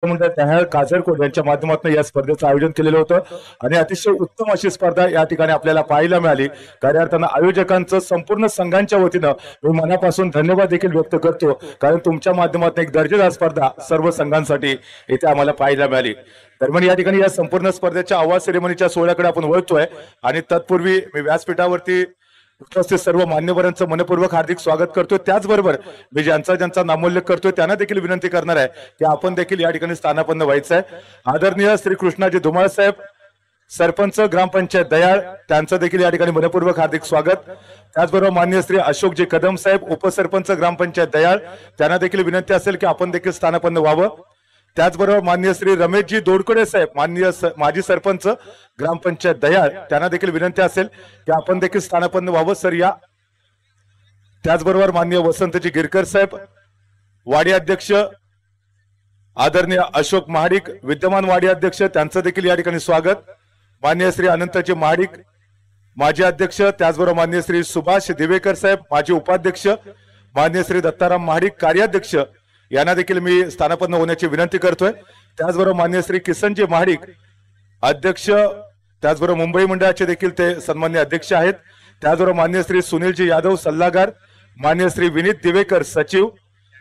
मंडळ दह्याळ काजरकोट यांच्या माध्यमातून या स्पर्धेचं आयोजन केलेलं होतं आणि अतिशय उत्तम अशी स्पर्धा या ठिकाणी आपल्याला पाहायला मिळाली. खऱ्या अर्थानं आयोजकांचं संपूर्ण संघांच्या वतीनं मी मनापासून धन्यवाद देखील व्यक्त करतो, कारण तुमच्या माध्यमातून एक दर्जेदार स्पर्धा सर्व संघांसाठी इथे आम्हाला पाहायला मिळाली. दरम्यान या ठिकाणी या संपूर्ण स्पर्धेच्या आवाज सेरेमनीच्या सोहळ्याकडे आपण वळतोय आणि तत्पूर्वी मी व्यासपीठावरती उपस्थित सर्व मान्यवरांचं मनपूर्वक हार्दिक स्वागत करतोय. त्याचबरोबर मी ज्यांचा ज्यांचा नामोल्लेख करतोय त्यांना देखील विनंती करणार आहे की आपण देखील या ठिकाणी स्थानापन्न व्हायचं आहे. आदरणीय श्री कृष्णाजी धुमाळ साहेब, सरपंच ग्रामपंचायत दयाळ, त्यांचं देखील या ठिकाणी मनपूर्वक हार्दिक स्वागत. त्याचबरोबर माननीय श्री अशोकजी कदम साहेब, उपसरपंच ग्रामपंचायत दयाळ, त्यांना देखील विनंती असेल की आपण देखील स्थानापन्न व्हावं. त्याचबरोबर माननीय श्री रमेशजी दोडकडे साहेब, माननीय माजी सरपंच ग्रामपंचायत दयाळ, त्यांना देखील विनंती असेल की आपण देखील स्थानापन्न व्हावं सर या. त्याचबरोबर माननीय वसंतजी गिरकर साहेब, वाडी अध्यक्ष आदरणीय अशोक महाडिक, विद्यमान वाडी अध्यक्ष, त्यांचं देखील या ठिकाणी स्वागत. माननीय श्री अनंतजी महाडिक, माजी अध्यक्ष, त्याचबरोबर माननीय श्री सुभाष दिवेकर साहेब, माजी उपाध्यक्ष, माननीय श्री दत्ताराम महाडिक, कार्याध्यक्ष, यांना देखील मी स्थानापन्न होण्याची विनंती करतोय. त्याचबरोबर माननीय श्री किसनजी महाडिक, अध्यक्ष, त्याचबरोबर मुंबई मंडळाचे देखील ते सन्मान्य अध्यक्ष आहेत. त्याचबरोबर माननीय श्री सुनीलजी यादव सल्लागार, माननीय श्री विनीत दिवेकर सचिव,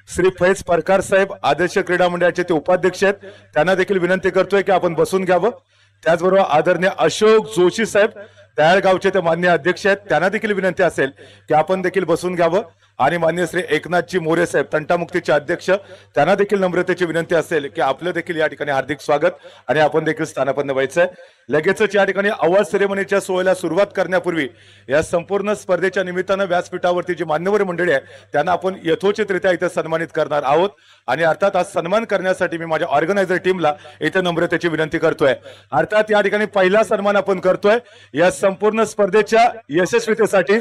श्री फैज परकार साहेब आदर्श क्रीडा मंडळाचे ते उपाध्यक्ष आहेत, त्यांना देखील विनंती करतोय की आपण बसून घ्यावं. त्याचबरोबर आदरणीय अशोक जोशी साहेब दयाळ गावचे ते मान्य अध्यक्ष आहेत, त्यांना देखील विनंती असेल की आपण देखील बसून घ्यावं. आणि माननीय श्री एकनाथजी मोरे साहेब तंटामुक्तीचे अध्यक्ष, त्यांना देखील नम्रतेची विनंती असेल की आपलं देखील या ठिकाणी हार्दिक स्वागत आणि आपण देखील स्थानापन्न व्हायचंय. लगेचच या ठिकाणी अवॉर्ड सेरेमनीच्या सोहळ्याला सुरुवात करण्यापूर्वी या संपूर्ण स्पर्धेच्या निमित्तानं व्यासपीठावरती जी मान्यवर मंडळी आहे त्यांना आपण यथोचितरित्या इथे सन्मानित करणार आहोत. आणि अर्थात आज सन्मान करण्यासाठी मी माझ्या ऑर्गनायझर टीमला इथे नम्रतेची विनंती करतोय. अर्थात या ठिकाणी पहिला सन्मान आपण करतोय या संपूर्ण स्पर्धेच्या यशस्वीतेसाठी.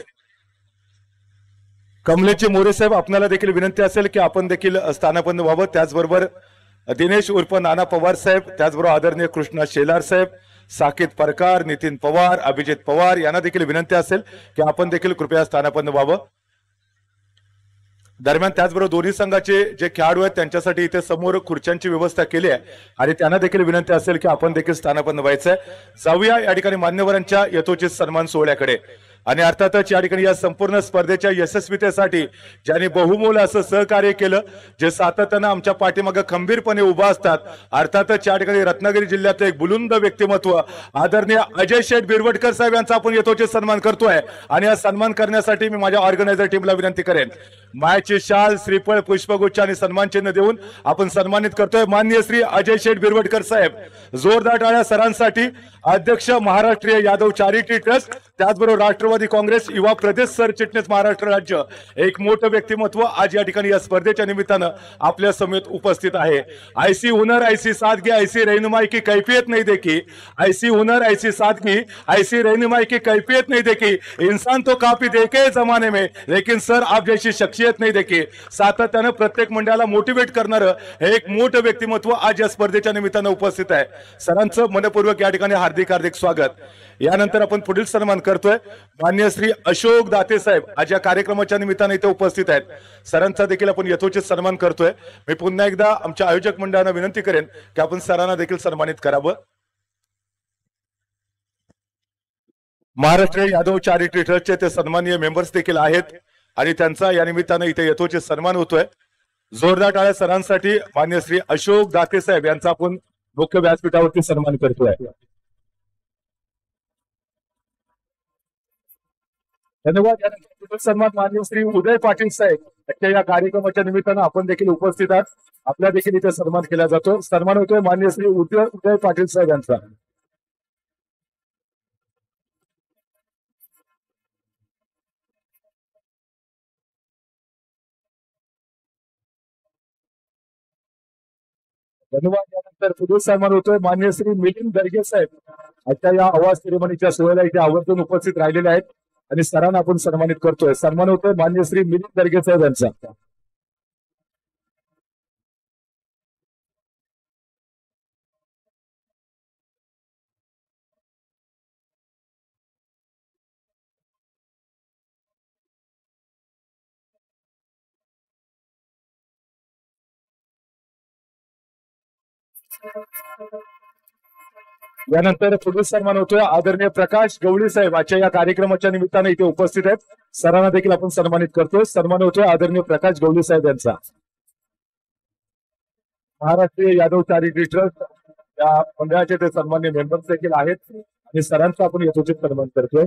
कमलेशजी मोरे साहेब, आपल्याला देखील विनंती असेल की आपण देखील स्थानापन्न व्हावं. त्याचबरोबर दिनेश उर्फ नाना पवार साहेब, त्याचबरोबर आदरणीय कृष्णा शेलार साहेब, साकेत परकार, नितीन पवार, अभिजित पवार, यांना देखील विनंती असेल की आपण देखील कृपया स्थानापन्न व्हावं. दरम्यान त्याचबरोबर दोन्ही संघाचे जे खेळाडू आहेत त्यांच्यासाठी इथे समोर खुर्च्यांची व्यवस्था केली आहे आणि त्यांना देखील विनंती असेल की आपण देखील स्थानापन्न व्हायचंय. जाऊया या ठिकाणी मान्यवरांच्या यथोचित सन्मान सोहळ्याकडे. आणि अर्थातच या ठिकाणी या संपूर्ण स्पर्धेच्या यशस्वीतेसाठी ज्यांनी बहुमोल असं सहकार्य केलं, जे सातत्यानं आमच्या पाठीमागे खंबीरपणे उभा असतात, अर्थातच या ठिकाणी रत्नागिरी जिल्ह्यात एक बुलंद व्यक्तिमत्व आदरणीय अजय शेठ बिरवटकर साहेब यांचा आपण यथोचित सन्मान करतोय. आणि हा सन्मान करण्यासाठी मी माझ्या ऑर्गनायझर टीमला विनंती करेन, मायाची शाल, श्रीफळ, पुष्पगुच्छ आणि सन्मान चिन्ह देऊन आपण सन्मानित करतोय माननीय श्री अजय शेठ बिरवटकर साहेब. जोरदार टाळ्या सरांसाठी. अध्यक्ष महाराष्ट्रीय यादव चॅरिटी ट्रस्ट, त्याचबरोबर राष्ट्रवादी काँग्रेस युवा प्रदेश सरचिटणीस महाराष्ट्र राज्य, एक मोठं व्यक्तिमत्व आज या ठिकाणी या स्पर्धेच्या निमित्तानं आपल्या समेत उपस्थित आहे. ऐसी हुनर ऐसी सादगी ऐसी रहनुमाई की कैफियत नहीं देखी, ऐसी हुनर ऐसी सादगी ऐसी रहनुमाई की कैफियत नहीं देखी, इंसान तो काफी देखे जमाने में लेकिन सर आप जैसी शख्सियत नहीं देखी. सातत्यानं प्रत्येक मंडळाला मोटिवेट करणारं एक मोठं व्यक्तिमत्व आज या स्पर्धेच्या निमित्तानं उपस्थित आहे. सरांचं मनपूर्वक या ठिकाणी हार्दिक हार्दिक स्वागत. यानंतर आपण पुढील सन्मान करतोय माननीय श्री अशोक दाते साहेब आज या कार्यक्रमाच्या निमित्ताने इथे उपस्थित आहेत. सरांचा देखील आपण यथोचित सन्मान करतोय. मी पुन्हा एकदा आमच्या आयोजक मंडळाला विनंती करेन की आपण सरांना देखील सन्मानित करावं. महाराष्ट्र यादव चॅरिटी ट्रस्टचे ते सन्माननीय मेंबर्स देखील आहेत आणि त्यांचा या निमित्तानं इथे यथोचित सन्मान होतोय. जोरदार टाळ्या सरांसाठी. माननीय श्री अशोक दाते साहेब यांचा आपण मुख्य व्यासपीठावरती सन्मान करतोय. धन्यवाद. सन्मान माननीय श्री उदय पाटील साहेब यांच्या या कार्यक्रमाच्या निमित्तानं आपण देखील उपस्थित आहात. आपल्या देखील इथे सन्मान केला जातो. सन्मान होतोय माननीय श्री उदय पाटील साहेब यांचा. धन्यवाद. यानंतर पुढील सन्मान होतोय माननीय श्री मिलिंद दर्गे साहेब आजच्या या आवाज सेरेमनीच्या सोहळ्याला इथे आवर्जून उपस्थित राहिलेले आहेत आणि सरांना आपण सन्मानित करतोय. सन्मान होतोय माननीय श्री मिलिंद दर्गे साहेब यांचा. यानंतर पुढील सन्मान होतोय आदरणीय प्रकाश गवळी साहेब आजच्या या कार्यक्रमाच्या निमित्ताने इथे उपस्थित आहेत. सरांना देखील आपण सन्मानित करतोय. सन्मान होतोय आदरणीय प्रकाश गवळी साहेब यांचा. महाराष्ट्रीय यादव चॅरिटी ट्रस्ट या मंडळाचे ते सन्मान्य मेंबर्स देखील आहेत आणि सरांचा आपण यथोचित सन्मान करतोय.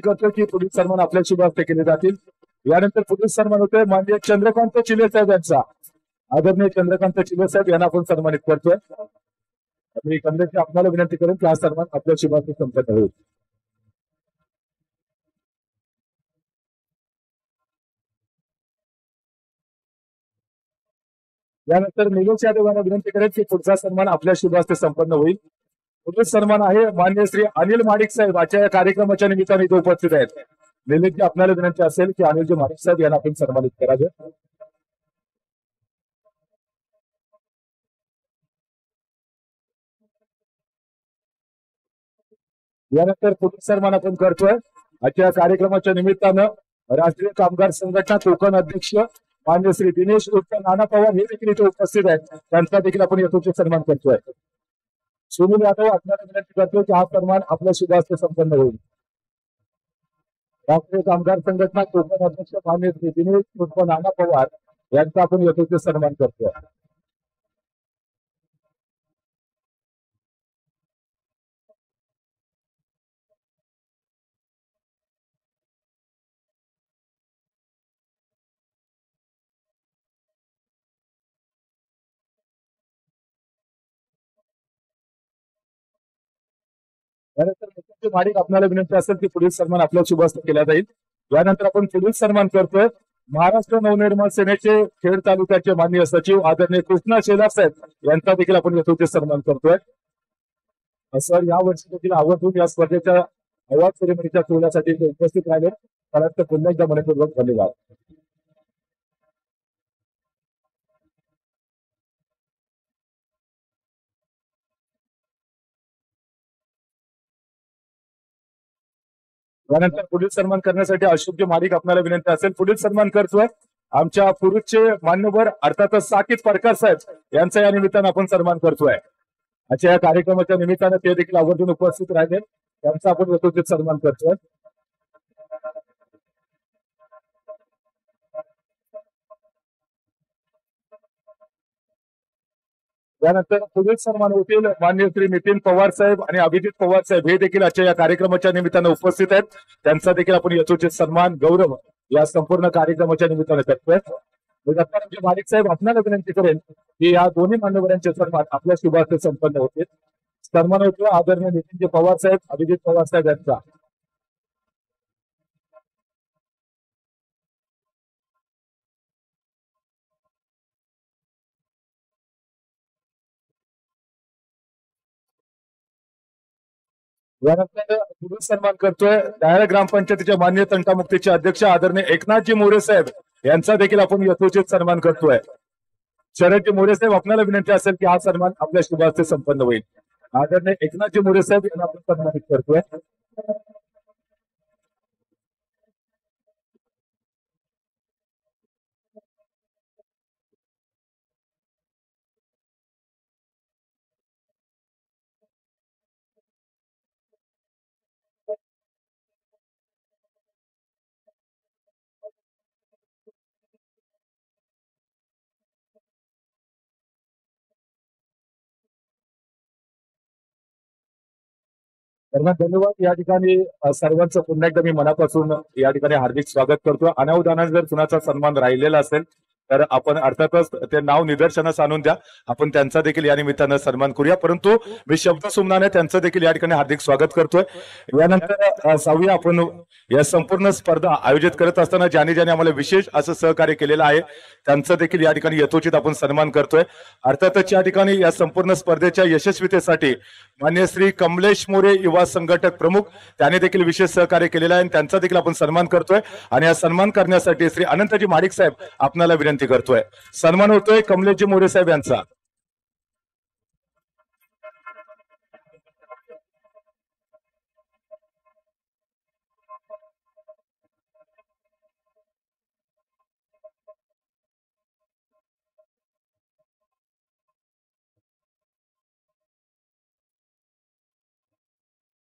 करतो की पुढील सन्मान आपल्या शुभ हस्ते केले जातील. यानंतर पुढील सन्मान होतोय माननीय चंद्रकांत चिले साहेब यांचा. आदरणीय चंद्रकांत चिले साहेब यांना आपण सन्मानित करतोय. मी कमलेशची आपल्याला विनंती करेन की हा सन्मान आपल्या शुभ हस्ते संपन्न होईल. यानंतर निलेश यादव यांना विनंती करेन की पुढचा सन्मान आपल्या शुभ हस्ते संपन्न होईल. पुढील सन्मान आहे मान्य श्री अनिल माडिक साहेब आजच्या या कार्यक्रमाच्या निमित्ताने इथे उपस्थित आहेत. निलेशजी आपल्याला विनंती असेल की अनिलजी माडिक साहेब यांना आपण सन्मानित करावे. यानंतर पुढील सन्मान आपण करतोय आजच्या कार्यक्रमाच्या निमित्तानं राष्ट्रीय कामगार संघटना कोकण अध्यक्ष मान्य श्री दिनेश उर्फ नाना पवार हे देखील इथे उपस्थित आहेत. त्यांचा देखील आपण यथोचित सन्मान करतोय. सुनील यादव आपल्याला विनंती करतो की हा सन्मान आपल्या शुभ हस्ते संपन्न होईल. राष्ट्रीय कामगार संघटना कोकण अध्यक्ष मान्य श्री दिनेश उर्फ नाना पवार यांचा आपण यथोचित सन्मान करतोय. त्यानंतर माडिक आपल्याला विनंती असेल की पुढील सन्मान आपल्या शुभ हस्ते केला जाईल. यानंतर आपण पुढील सन्मान करतोय महाराष्ट्र नवनिर्माण सेनेचे खेड तालुक्याचे माननीय सचिव आदरणीय कृष्णा शेलार साहेब यांचा देखील आपण यथोचित सन्मान करतोय. सर या वर्षी देखील आवर्जून या स्पर्धेच्या अवॉर्ड सेरेमनीच्या सोहळ्यासाठी उपस्थित राहिले. त्यानंतर पुन्हा एकदा मनपूर्वक धन्यवाद. यानंतर पुढील सन्मान करण्यासाठी अशोकजी माडिक आपल्याला विनंती असेल. पुढील सन्मान करतोय आमच्या पुरुषचे मान्यवर अर्थातच साकीत परकार साहेब यांचा या निमित्तानं आपण सन्मान करतोय. आजच्या या कार्यक्रमाच्या निमित्तानं ते देखील आवर्जून उपस्थित राहिले. त्यांचा आपण यथोचित सन्मान करतोय. यानंतर पुढील सन्मान होतील मान्य श्री नितीन पवार साहेब आणि अभिजित पवार साहेब हे देखील आजच्या या कार्यक्रमाच्या निमित्तानं उपस्थित आहेत. त्यांचा देखील आपण यथोचित सन्मान गौरव या संपूर्ण कार्यक्रमाच्या निमित्तानं करतोय. माडिक साहेब आपल्याला विनंती करेन की या दोन्ही मान्यवरांचे सन्मान आपल्या शुभ हस्ते संपन्न होतील. सन्मान होतो आदरणीय नितीनजी पवार साहेब अभिजित पवार साहेब यांचा. यानंतर पुढील सन्मान करतोय दायरा ग्रामपंचायतीच्या मान्य तंटामुक्तीचे अध्यक्ष आदरणीय एकनाथजी मोरे साहेब यांचा देखील आपण यथोचित सन्मान करतोय. शरदजी मोरे साहेब आपल्याला विनंती असेल की हा सन्मान आपल्या शुभ हस्ते संपन्न होईल. आदरणीय एकनाथजी मोरे साहेब यांना आपण सन्मानित करतोय. धन्यवाद. या ठिकाणी सर्वांचं पुन्हा एकदा मी मनापासून या ठिकाणी हार्दिक स्वागत करतो. अनावधानाने जर कुणाचा सन्मान राहिलेला असेल तर आपण अर्थातच ते नाव निदर्शनास आणून द्या. आपण त्यांचा देखील या निमित्तानं सन्मान करूया. परंतु मी शब्द सुमनाने त्यांचं देखील या ठिकाणी हार्दिक स्वागत करतोय. यानंतर सावया आपण या संपूर्ण स्पर्धा आयोजित करत असताना ज्याने ज्याने आम्हाला विशेष असं सहकार्य केलेलं आहे त्यांचं देखील या ठिकाणी यथोचित आपण सन्मान करतोय. अर्थातच या ठिकाणी या संपूर्ण स्पर्धेच्या यशस्वीतेसाठी मान्य श्री कमलेश मोरे युवा संघटक प्रमुख त्याने देखील विशेष सहकार्य केलेलं आहे आणि त्यांचा देखील आपण सन्मान करतोय. आणि या सन्मान करण्यासाठी श्री अनंतजी माडिक साहेब आपल्याला विनंती करतोय. सन्मान होतोय कमलेशजी मोरे साहेब यांचा.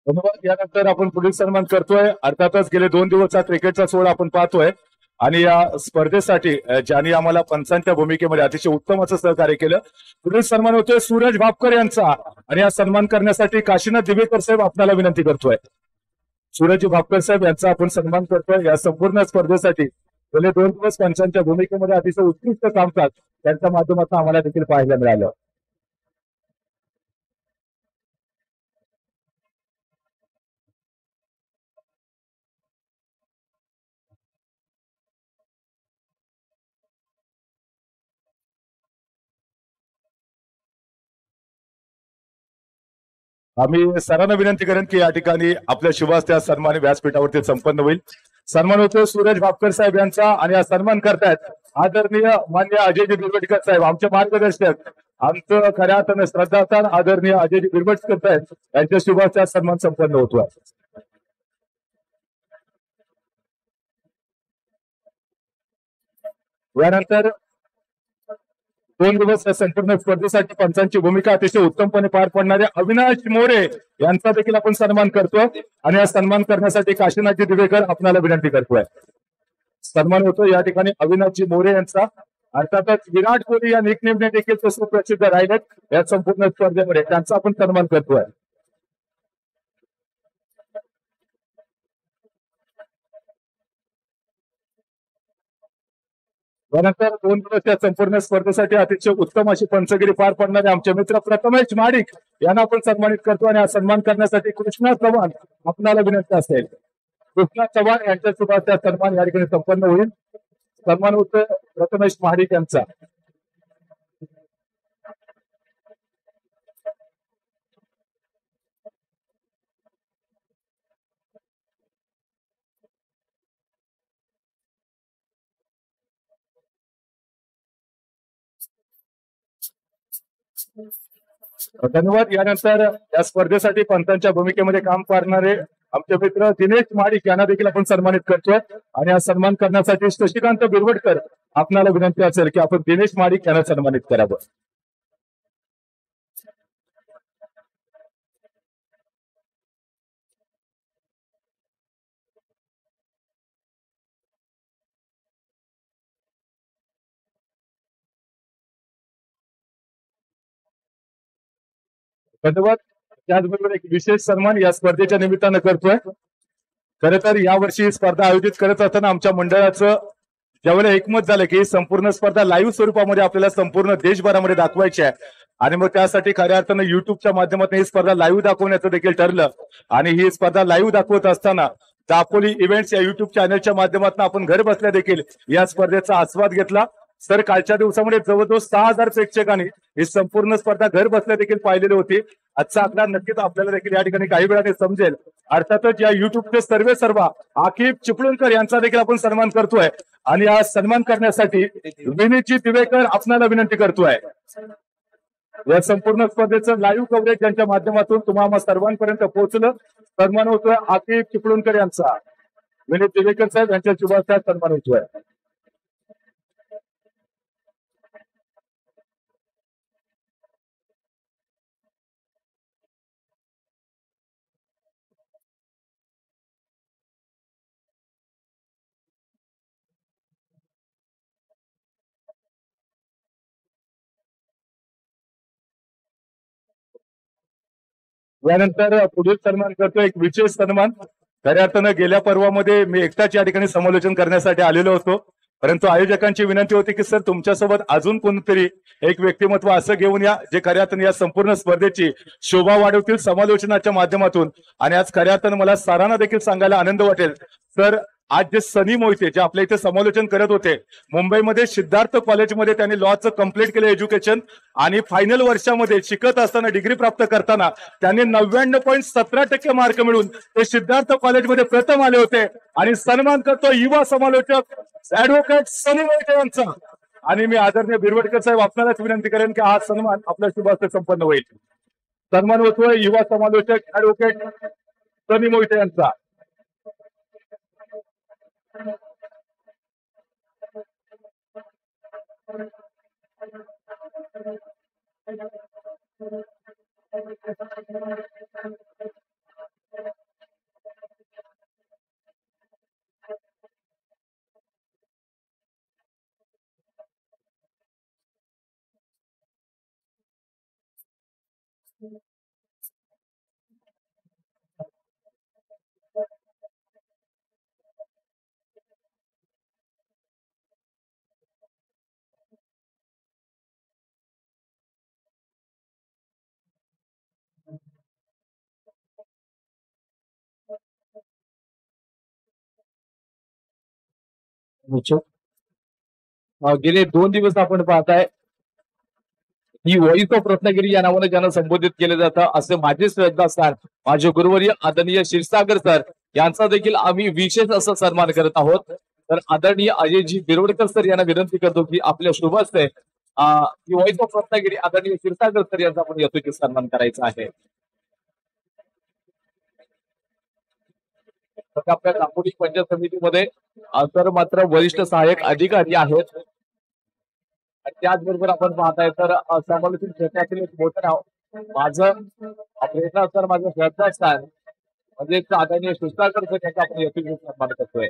धन्यवाद. यानंतर आपण पुढील सन्मान करतोय. अर्थातच गेले 2 दिवस हा क्रिकेटचा सोहळा आपण पाहतोय आणि या स्पर्धेसाठी ज्यांनी आम्हाला पंचांच्या भूमिकेमध्ये अतिशय उत्तम असं सहकार्य केलं. पुढील सन्मान होतोय सूरज भापकर यांचा आणि हा सन्मान करण्यासाठी काशीनाथ दिवेकर साहेब आपल्याला विनंती करतोय. सूरज भापकर साहेब यांचा आपण सन्मान करतोय. या संपूर्ण स्पर्धेसाठी गेले 2 दिवस पंचांच्या भूमिकेमध्ये अतिशय उत्कृष्ट कामकाज त्यांच्या माध्यमातून आम्हाला देखील पाहायला मिळालं. आम्ही सरांना विनंती करेन की या ठिकाणी आपल्या शुभास्त्या सन्मान व्यासपीठावरती संपन्न होईल. सन्मान होतो सूरज भापकर साहेब यांचा आणि हा सन्मान करतायत आदरणीय मान्य अजयजी बिरवटकर साहेब, आमचे मार्गदर्शक, आमचं खऱ्या अर्थानं श्रद्धास्थान आदरणीय अजयजी बिरवटकर साहेब यांच्या शुभास्त्या सन्मान संपन्न होतो. यानंतर 2 दिवस या संपूर्ण स्पर्धेसाठी पंचांची भूमिका अतिशय उत्तमपणे पार पाडणारे अविनाश मोरे यांचा देखील आपण सन्मान करतोय आणि हा सन्मान करण्यासाठी काशीनाथजी दिवेकर आपल्याला विनंती करतोय. सन्मान होतो या ठिकाणी अविनाशजी मोरे यांचा. अर्थातच विराट कोहली या निकनेमने देखील ते सुप्रसिद्ध राहिलेत या संपूर्ण स्पर्धेमध्ये, त्यांचा आपण सन्मान करतोय. यानंतर 2 दिवस या संपूर्ण स्पर्धेसाठी अतिशय उत्तम अशी पंचगिरी पार पडणारे आमचे मित्र प्रथमेश महाडिक यांना आपण सन्मानित करतो आणि हा सन्मान करण्यासाठी कृष्णा चव्हाण आपल्याला विनंती असेल. कृष्णा चव्हाण यांच्या सुद्धा त्या सन्मान या ठिकाणी संपन्न होईल. सन्मान होतो प्रथमेश महाडिक यांचा. धन्यवाद. यानंतर या स्पर्धेसाठी पंचांच्या भूमिकेमध्ये काम करणारे आमचे मित्र दिनेश महाडिक यांना देखील आपण सन्मानित करतोय आणि हा सन्मान करण्यासाठी शशिकांत बिरवटकर आपल्याला विनंती असेल की आपण दिनेश महाडिक यांना सन्मानित करावं. धन्यवाद. त्याचबरोबर एक विशेष सन्मान या स्पर्धेच्या निमित्तानं करतोय. खरं तर यावर्षी ही स्पर्धा आयोजित करत असताना आमच्या मंडळाचं ज्यावेळेला एकमत झालं की ही संपूर्ण स्पर्धा लाईव्ह स्वरूपामध्ये आपल्याला संपूर्ण देशभरामध्ये दाखवायची आहे आणि मग त्यासाठी खऱ्या अर्थानं युट्यूबच्या माध्यमातून ही स्पर्धा लाईव्ह दाखवण्याचं देखील ठरलं आणि ही स्पर्धा लाईव्ह दाखवत असताना दापोली इव्हेंट्स या युट्यूब चॅनलच्या माध्यमातून आपण घर बसल्या देखील या स्पर्धेचा आस्वाद घेतला. सर, कालच्या दिवसामध्ये जवळजवळ 6,000 प्रेक्षकांनी ही संपूर्ण स्पर्धा घर बसल्या देखील पाहिलेली होती. आजचा आकडा नक्कीच आपल्याला देखील या ठिकाणी काही वेळाने समजेल. अर्थातच या युट्यूबचे सर्व आकिब चिपळूणकर यांचा देखील आपण सन्मान करतोय आणि हा सन्मान करण्यासाठी विनीतजी दिवेकर आपल्याला विनंती करतोय. या संपूर्ण स्पर्धेचं लाईव्ह कव्हरेज यांच्या माध्यमातून तुम्हाला सर्वांपर्यंत पोहोचलं. सन्मान होतोय आकिब चिपळूणकर यांचा. विनीत दिवेकर साहेब यांच्या शुभाशयात सन्मान होतोय. यानंतर पुढील सन्मान करतो एक विशेष सन्मान. खऱ्या अर्थानं गेल्या पर्वामध्ये मी एकटाच या ठिकाणी समालोचन करण्यासाठी आलेलो होतो, परंतु आयोजकांची विनंती होती की सर तुमच्यासोबत अजून कोणतरी एक व्यक्तिमत्व असं घेऊन या जे खऱ्या अर्थानं या संपूर्ण स्पर्धेची शोभा वाढवतील समालोचनाच्या माध्यमातून. आणि आज खऱ्या अर्थानं मला सरांना देखील सांगायला आनंद वाटेल सर, आज जे सनी मोहिते जे आपल्या इथे समालोचन करत होते, मुंबईमध्ये सिद्धार्थ कॉलेजमध्ये त्यांनी लॉचं कम्प्लीट केलं एज्युकेशन आणि फायनल वर्षामध्ये शिकत असताना डिग्री प्राप्त करताना त्यांनी 99.17% मार्क मिळून ते सिद्धार्थ कॉलेजमध्ये प्रथम आले होते. आणि सन्मान करतो युवा समालोचक ऍडव्होकेट सनी मोहिते यांचा. आणि मी आदरणीय बिरवटकर साहेब आपल्यालाच विनंती करेन की हा सन्मान आपल्या शुभ हस्ते संपन्न होईल. सन्मान होतोय युवा समालोचक ऍडव्होकेट सनी मोहिते यांचा. गेले 2 दिवस आपण पाहताय ही व्हॉइस ऑफ रत्नागिरी या नावाने ज्यांना संबोधित केलं जातं असे माझे श्रद्धास्थान माझे गुरुवर्य आदरणीय क्षीरसागर सर यांचा देखील आम्ही विशेष असा सन्मान करत आहोत। तर आदरणीय अजयजी बिरोडकर सर यांना विनंती करतो की आपल्या शुभ हस्ते ही व्हॉइस ऑफ रत्नागिरी आदरणीय क्षीरसागर सर यांचा आपण यथोचित सन्मान करायचा आहे। आपल्या दापोली पंचायत समितीमध्ये तर मात्र वरिष्ठ सहाय्यक अधिकारी आहेत। त्याचबरोबर आपण पाहताय तर समालोचन क्षेत्रातील एक मोठं नाव माझं प्रेरणा सर माझं श्रद्धास्थान म्हणजे आदरणीय क्षीरसागर सर यांचा आपण यथोचित सन्मान करतोय।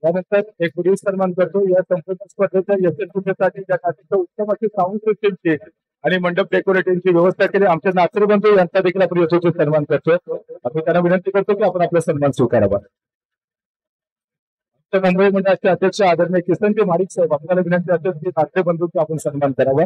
त्यानंतर एक पुढील सन्मान करतो या संपूर्ण स्पर्धेच्या यशस्वीतेसाठी ज्या खात्याच्या उत्तम अशी साऊंड सिस्टीमची आणि मंडप डेकोरेटिंगची व्यवस्था केली आमच्या नाचरे बंधू यांचा देखील आपण यशस्वी सन्मान करतोय। आम्ही त्यांना विनंती करतो की आपण आपला सन्मान स्वीकारावा। मुंबई मंडळाचे अध्यक्ष आदरणीय किसनजी माडिक साहेब आपल्याला विनंती असेल की नाचरे बंधूंचा आपण सन्मान करावा।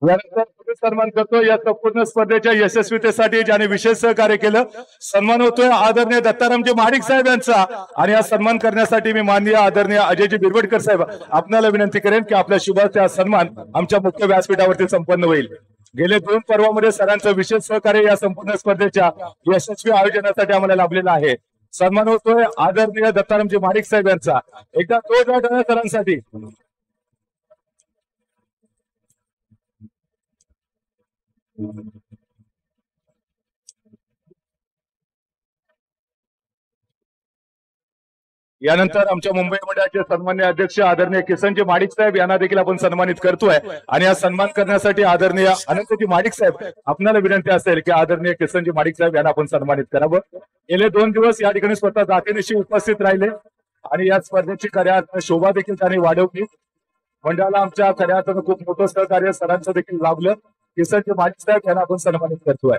यानंतर सन्मान करतो या संपूर्ण स्पर्धेच्या यशस्वीतेसाठी ज्याने विशेष सहकार्य केलं सन्मान होतोय आदरणीय दत्तारामजी माडिक साहेब यांचा। आणि हा सन्मान करण्यासाठी मी माननीय आदरणीय अजयजी बिरवडकर साहेब आपल्याला विनंती करेन की आपल्या शुभाचे हा सन्मान आमच्या मुख्य व्यासपीठावरती संपन्न होईल। गेले 2 पर्वामध्ये सरांचं विशेष सहकार्य या संपूर्ण स्पर्धेच्या यशस्वी आयोजनासाठी आम्हाला लाभलेलं आहे। सन्मान होतोय आदरणीय दत्तारामजी माडिक साहेब यांचा। एकदा तो सरांसाठी यानंतर आमच्या मुंबई मंडळाचे सन्मान्य अध्यक्ष आदरणीय किसनजी माडिक साहेब यांना देखील आपण सन्मानित करतोय। आणि हा सन्मान करण्यासाठी आदरणीय अनंतजी माडिक साहेब आपल्याला विनंती असेल की आदरणीय किसनजी माडिक साहेब यांना आपण सन्मानित करावं। गेले 2 दिवस या ठिकाणी स्वतः जातीनिशी उपस्थित राहिले आणि या स्पर्धेची खऱ्या अर्थाने शोभा देखील त्यांनी वाढवली। मंडळाला आमच्या खऱ्या अर्थानं खूप मोठं सहकार्य सरांचं देखील लाभलं। किसनजी माडिक साहेब यांना आपण सन्मानित करतोय।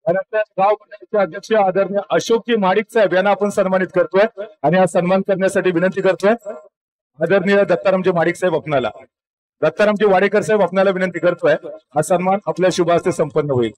गाव मंडळाचे अध्यक्ष आदरणीय अशोकजी माडिक साहेब यांना आपण सन्मानित करतोय। आणि हा सन्मान करण्यासाठी विनंती करतोय आदरणीय दत्तारामजी माडिक साहेब आपणाला दत्तारामजी वाडेकर साहेब आपल्याला विनंती करतोय हा सन्मान आपल्या शुभ हस्ते संपन्न होईल।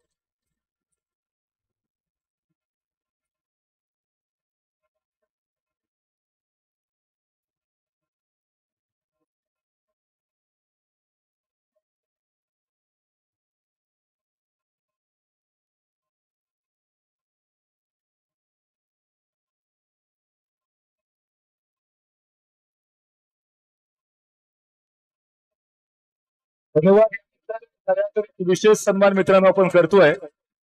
धन्यवाद। विशेष सन्मान मित्रांनो आपण करतोय।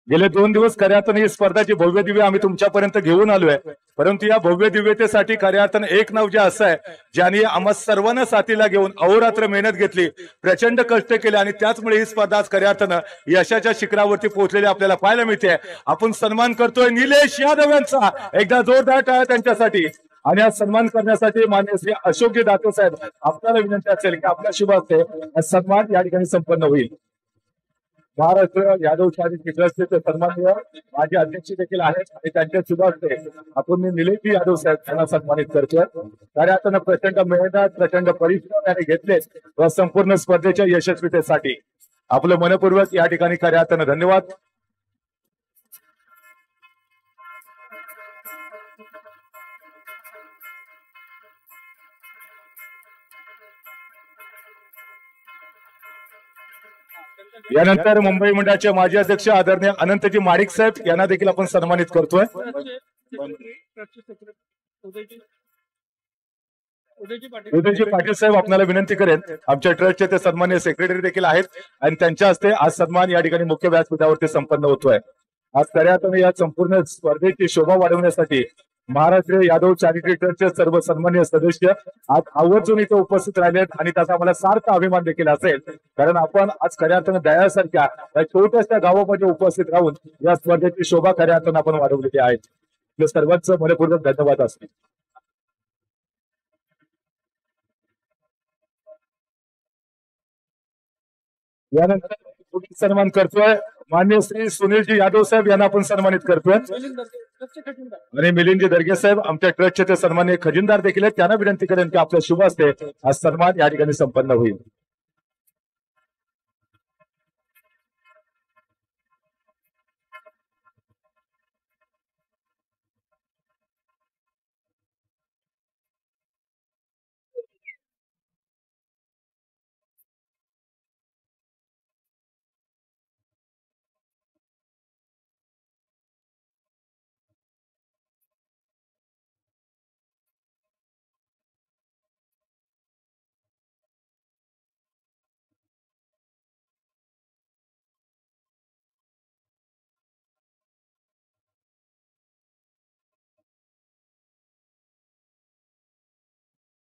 गेले 2 दिवस खऱ्या अर्थाने ही स्पर्धाची भव्य दिव्य आम्ही तुमच्यापर्यंत घेऊन आलोय। परंतु या भव्य दिव्यतेसाठी खऱ्या अर्थाने एक नाव जे असं आहे ज्यांनी आम्हा सर्वांना साथीला घेऊन अहोरात्र मेहनत घेतली प्रचंड कष्ट केले आणि त्याचमुळे ही स्पर्धा आज खऱ्या अर्थानं यशाच्या शिखरावरती पोहोचलेली आपल्याला पाहायला मिळते। आपण सन्मान करतोय निलेश यादव यांचा। एकदा जोरदार टाळ्या त्यांच्यासाठी। आणि हा सन्मान करण्यासाठी माननीय श्री अशोकजी दाते साहेब आपल्याला विनंती असेल की आपल्या शुभ हस्ते हा सन्मान या ठिकाणी संपन्न होईल। महाराष्ट्र यादव शाळेचे ट्रस्टचे सन्माननीय माजी अध्यक्ष देखील आहेत आणि त्यांच्या शुभ हस्ते आपण निलेश यादव साहेब यांना सन्मानित करतोय. कार्यातून प्रचंड मेहनत प्रचंड परिश्रम यांनी घेतले व संपूर्ण स्पर्धेच्या यशस्वीतेसाठी आपलं मनपूर्वक या ठिकाणी कार्यातून धन्यवाद. यानंतर मुंबई मंडळाचे माजी अध्यक्ष आदरणीय अनंतजी माडिक साहेब यांना देखील आपण सन्मानित करतोय. उदयजी पाटील साहेब आपल्याला विनंती करेन, आमच्या ट्रस्टचे ते सन्माननीय सेक्रेटरी देखील आहेत आणि त्यांच्या हस्ते आज सन्मान या ठिकाणी मुख्य व्यासपीठावरती संपन्न होतोय. आज कार्यातून या संपूर्ण स्पर्धेची शोभा वाढवण्यासाठी महाराष्ट्र यादव चॅरिटी ट्रस्टचे सर्व सन्माननीय सदस्य आज आवर्जून इथे उपस्थित राहिलेत आणि त्याचा मला सार्थ अभिमान देखील असेल, कारण आपण आज खऱ्यातून दयासारख्या या छोट्याशा गावामध्ये उपस्थित राहून या स्पर्धेची शोभा खऱ्यातून आपण वाढवलेली आहे. आपल्या सर्वांचं मनपूर्वक धन्यवाद असतील. यानंतर सन्मान करतोय मान्य श्री सुनीलजी यादव साहेब यांना आपण सन्मानित करतोय आणि मिलिंदजी दर्गे साहेब आमच्या ट्रस्टचे ते सन्माननीय खजिनदार देखील आहेत, त्यांना विनंती करेन की आपल्या शुभ हस्ते आज सन्मान या ठिकाणी संपन्न होईल.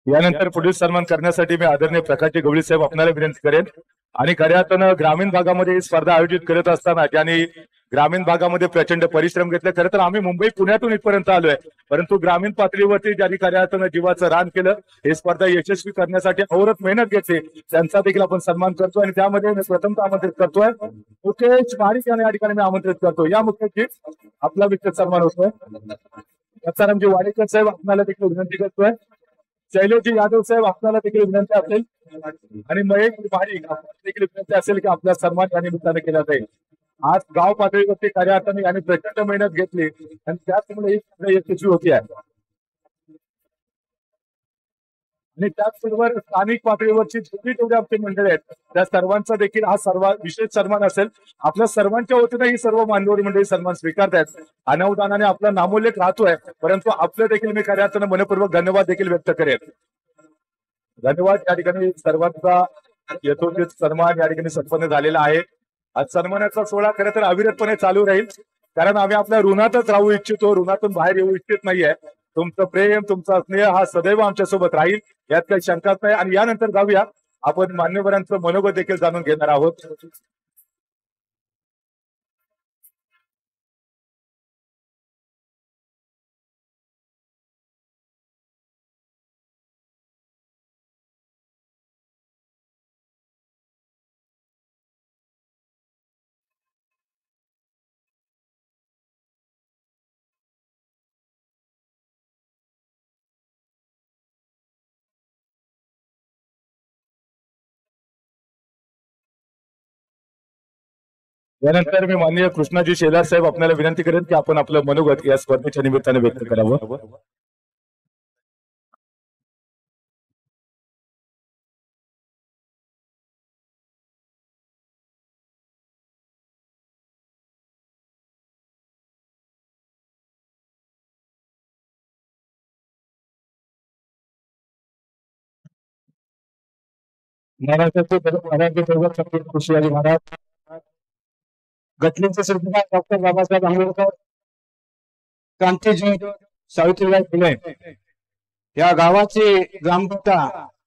यानंतर पुढील सन्मान करण्यासाठी मी आदरणीय प्रकाशजी गवळी साहेब आपल्याला विनंती करेन आणि खऱ्यातून ग्रामीण भागामध्ये ही स्पर्धा आयोजित करत असताना ज्यांनी ग्रामीण भागामध्ये प्रचंड परिश्रम घेतले. खरं तर आम्ही मुंबई पुण्यातून इथपर्यंत आलोय, परंतु ग्रामीण पातळीवरती ज्यांनी खऱ्यातून जीवाचं रान केलं, ही स्पर्धा यशस्वी करण्यासाठी अवरत मेहनत घेतली, त्यांचा देखील आपण सन्मान करतोय. आणि त्यामध्ये मी प्रथमतः आमंत्रित करतोय मुकेश माडिक यांना या ठिकाणी मी आमंत्रित करतो. या मुकेशजी आपला विशेष सन्मान होतोय. दत्तारामजी वाडेकर साहेब आपल्याला देखील विनंती करतोय. शैलेशजी यादव साहेब आपल्याला देखील विनंती असेल आणि महेश माडिक देखील विनंती असेल की आपला सन्मान या निमित्ताने केला जाईल. आज गाव पातळीवरती कार्यार्थाने यांनी प्रचंड मेहनत घेतली आणि त्याचमुळे ही स्पर्धा यशस्वी होती आहे. आणि त्याचबरोबर स्थानिक पातळीवरची जेवढी तेवढी आमची मंडळी आहेत त्या सर्वांचा देखील हा सर्व विशेष सन्मान असेल. आपल्या सर्वांच्या वतीने ही सर्व मान्यवर मंडळी सन्मान स्वीकारतात. अनावधानाने आपला नामोल्लेख राहतोय, परंतु आपलं देखील मी कार्यार्थाने मनपूर्वक धन्यवाद देखील व्यक्त करेन. धन्यवाद. या ठिकाणी सर्वांचा यथोचित सन्मान या ठिकाणी संपन्न झालेला आहे. आज सन्मानाचा सोहळा खरं तर अविरतपणे चालू राहील, कारण आम्ही आपल्या ऋणातच राहू इच्छितो, ऋणातून बाहेर येऊ इच्छित नाहीये. तुमचं प्रेम तुमचा स्नेह हा सदैव आमच्या सोबत राहील, यात काही शंकाच नाही. आणि यानंतर जाऊया आपण मान्यवरांचं मनोगत देखील जाणून घेणार आहोत. यानंतर मी माननीय कृष्णाजी शेलार साहेब आपल्याला विनंती करेन की आपण आपलं मनोगत या स्पर्धेच्या निमित्ताने व्यक्त करावं. महाराष्ट्राचे कृषी आणि महाराज गटलीचे सरदार डॉक्टर बाबासाहेब आंबेडकर, क्रांतीज्योत सावित्रीबाई फुले या गावाची ग्रामदेवता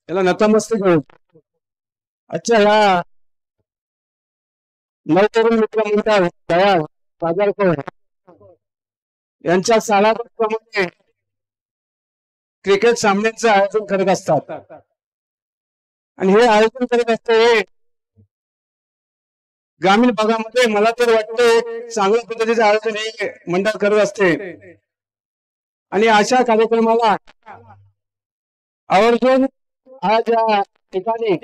याला नतमस्तक होऊन आजच्या या नवतरुण मित्र मंडळ दयाळ साजारकर यांच्या सालाप्रमाणे क्रिकेट सामन्यांचं आयोजन करत असतात. आणि हे आयोजन करत असते हे ग्रामीण भागामध्ये मला तर वाटतं एक चांगल्या पद्धतीचे आयोजन हे मंडळ करत असते आणि अशा कार्यक्रमाला आवर्जून आज या ठिकाणी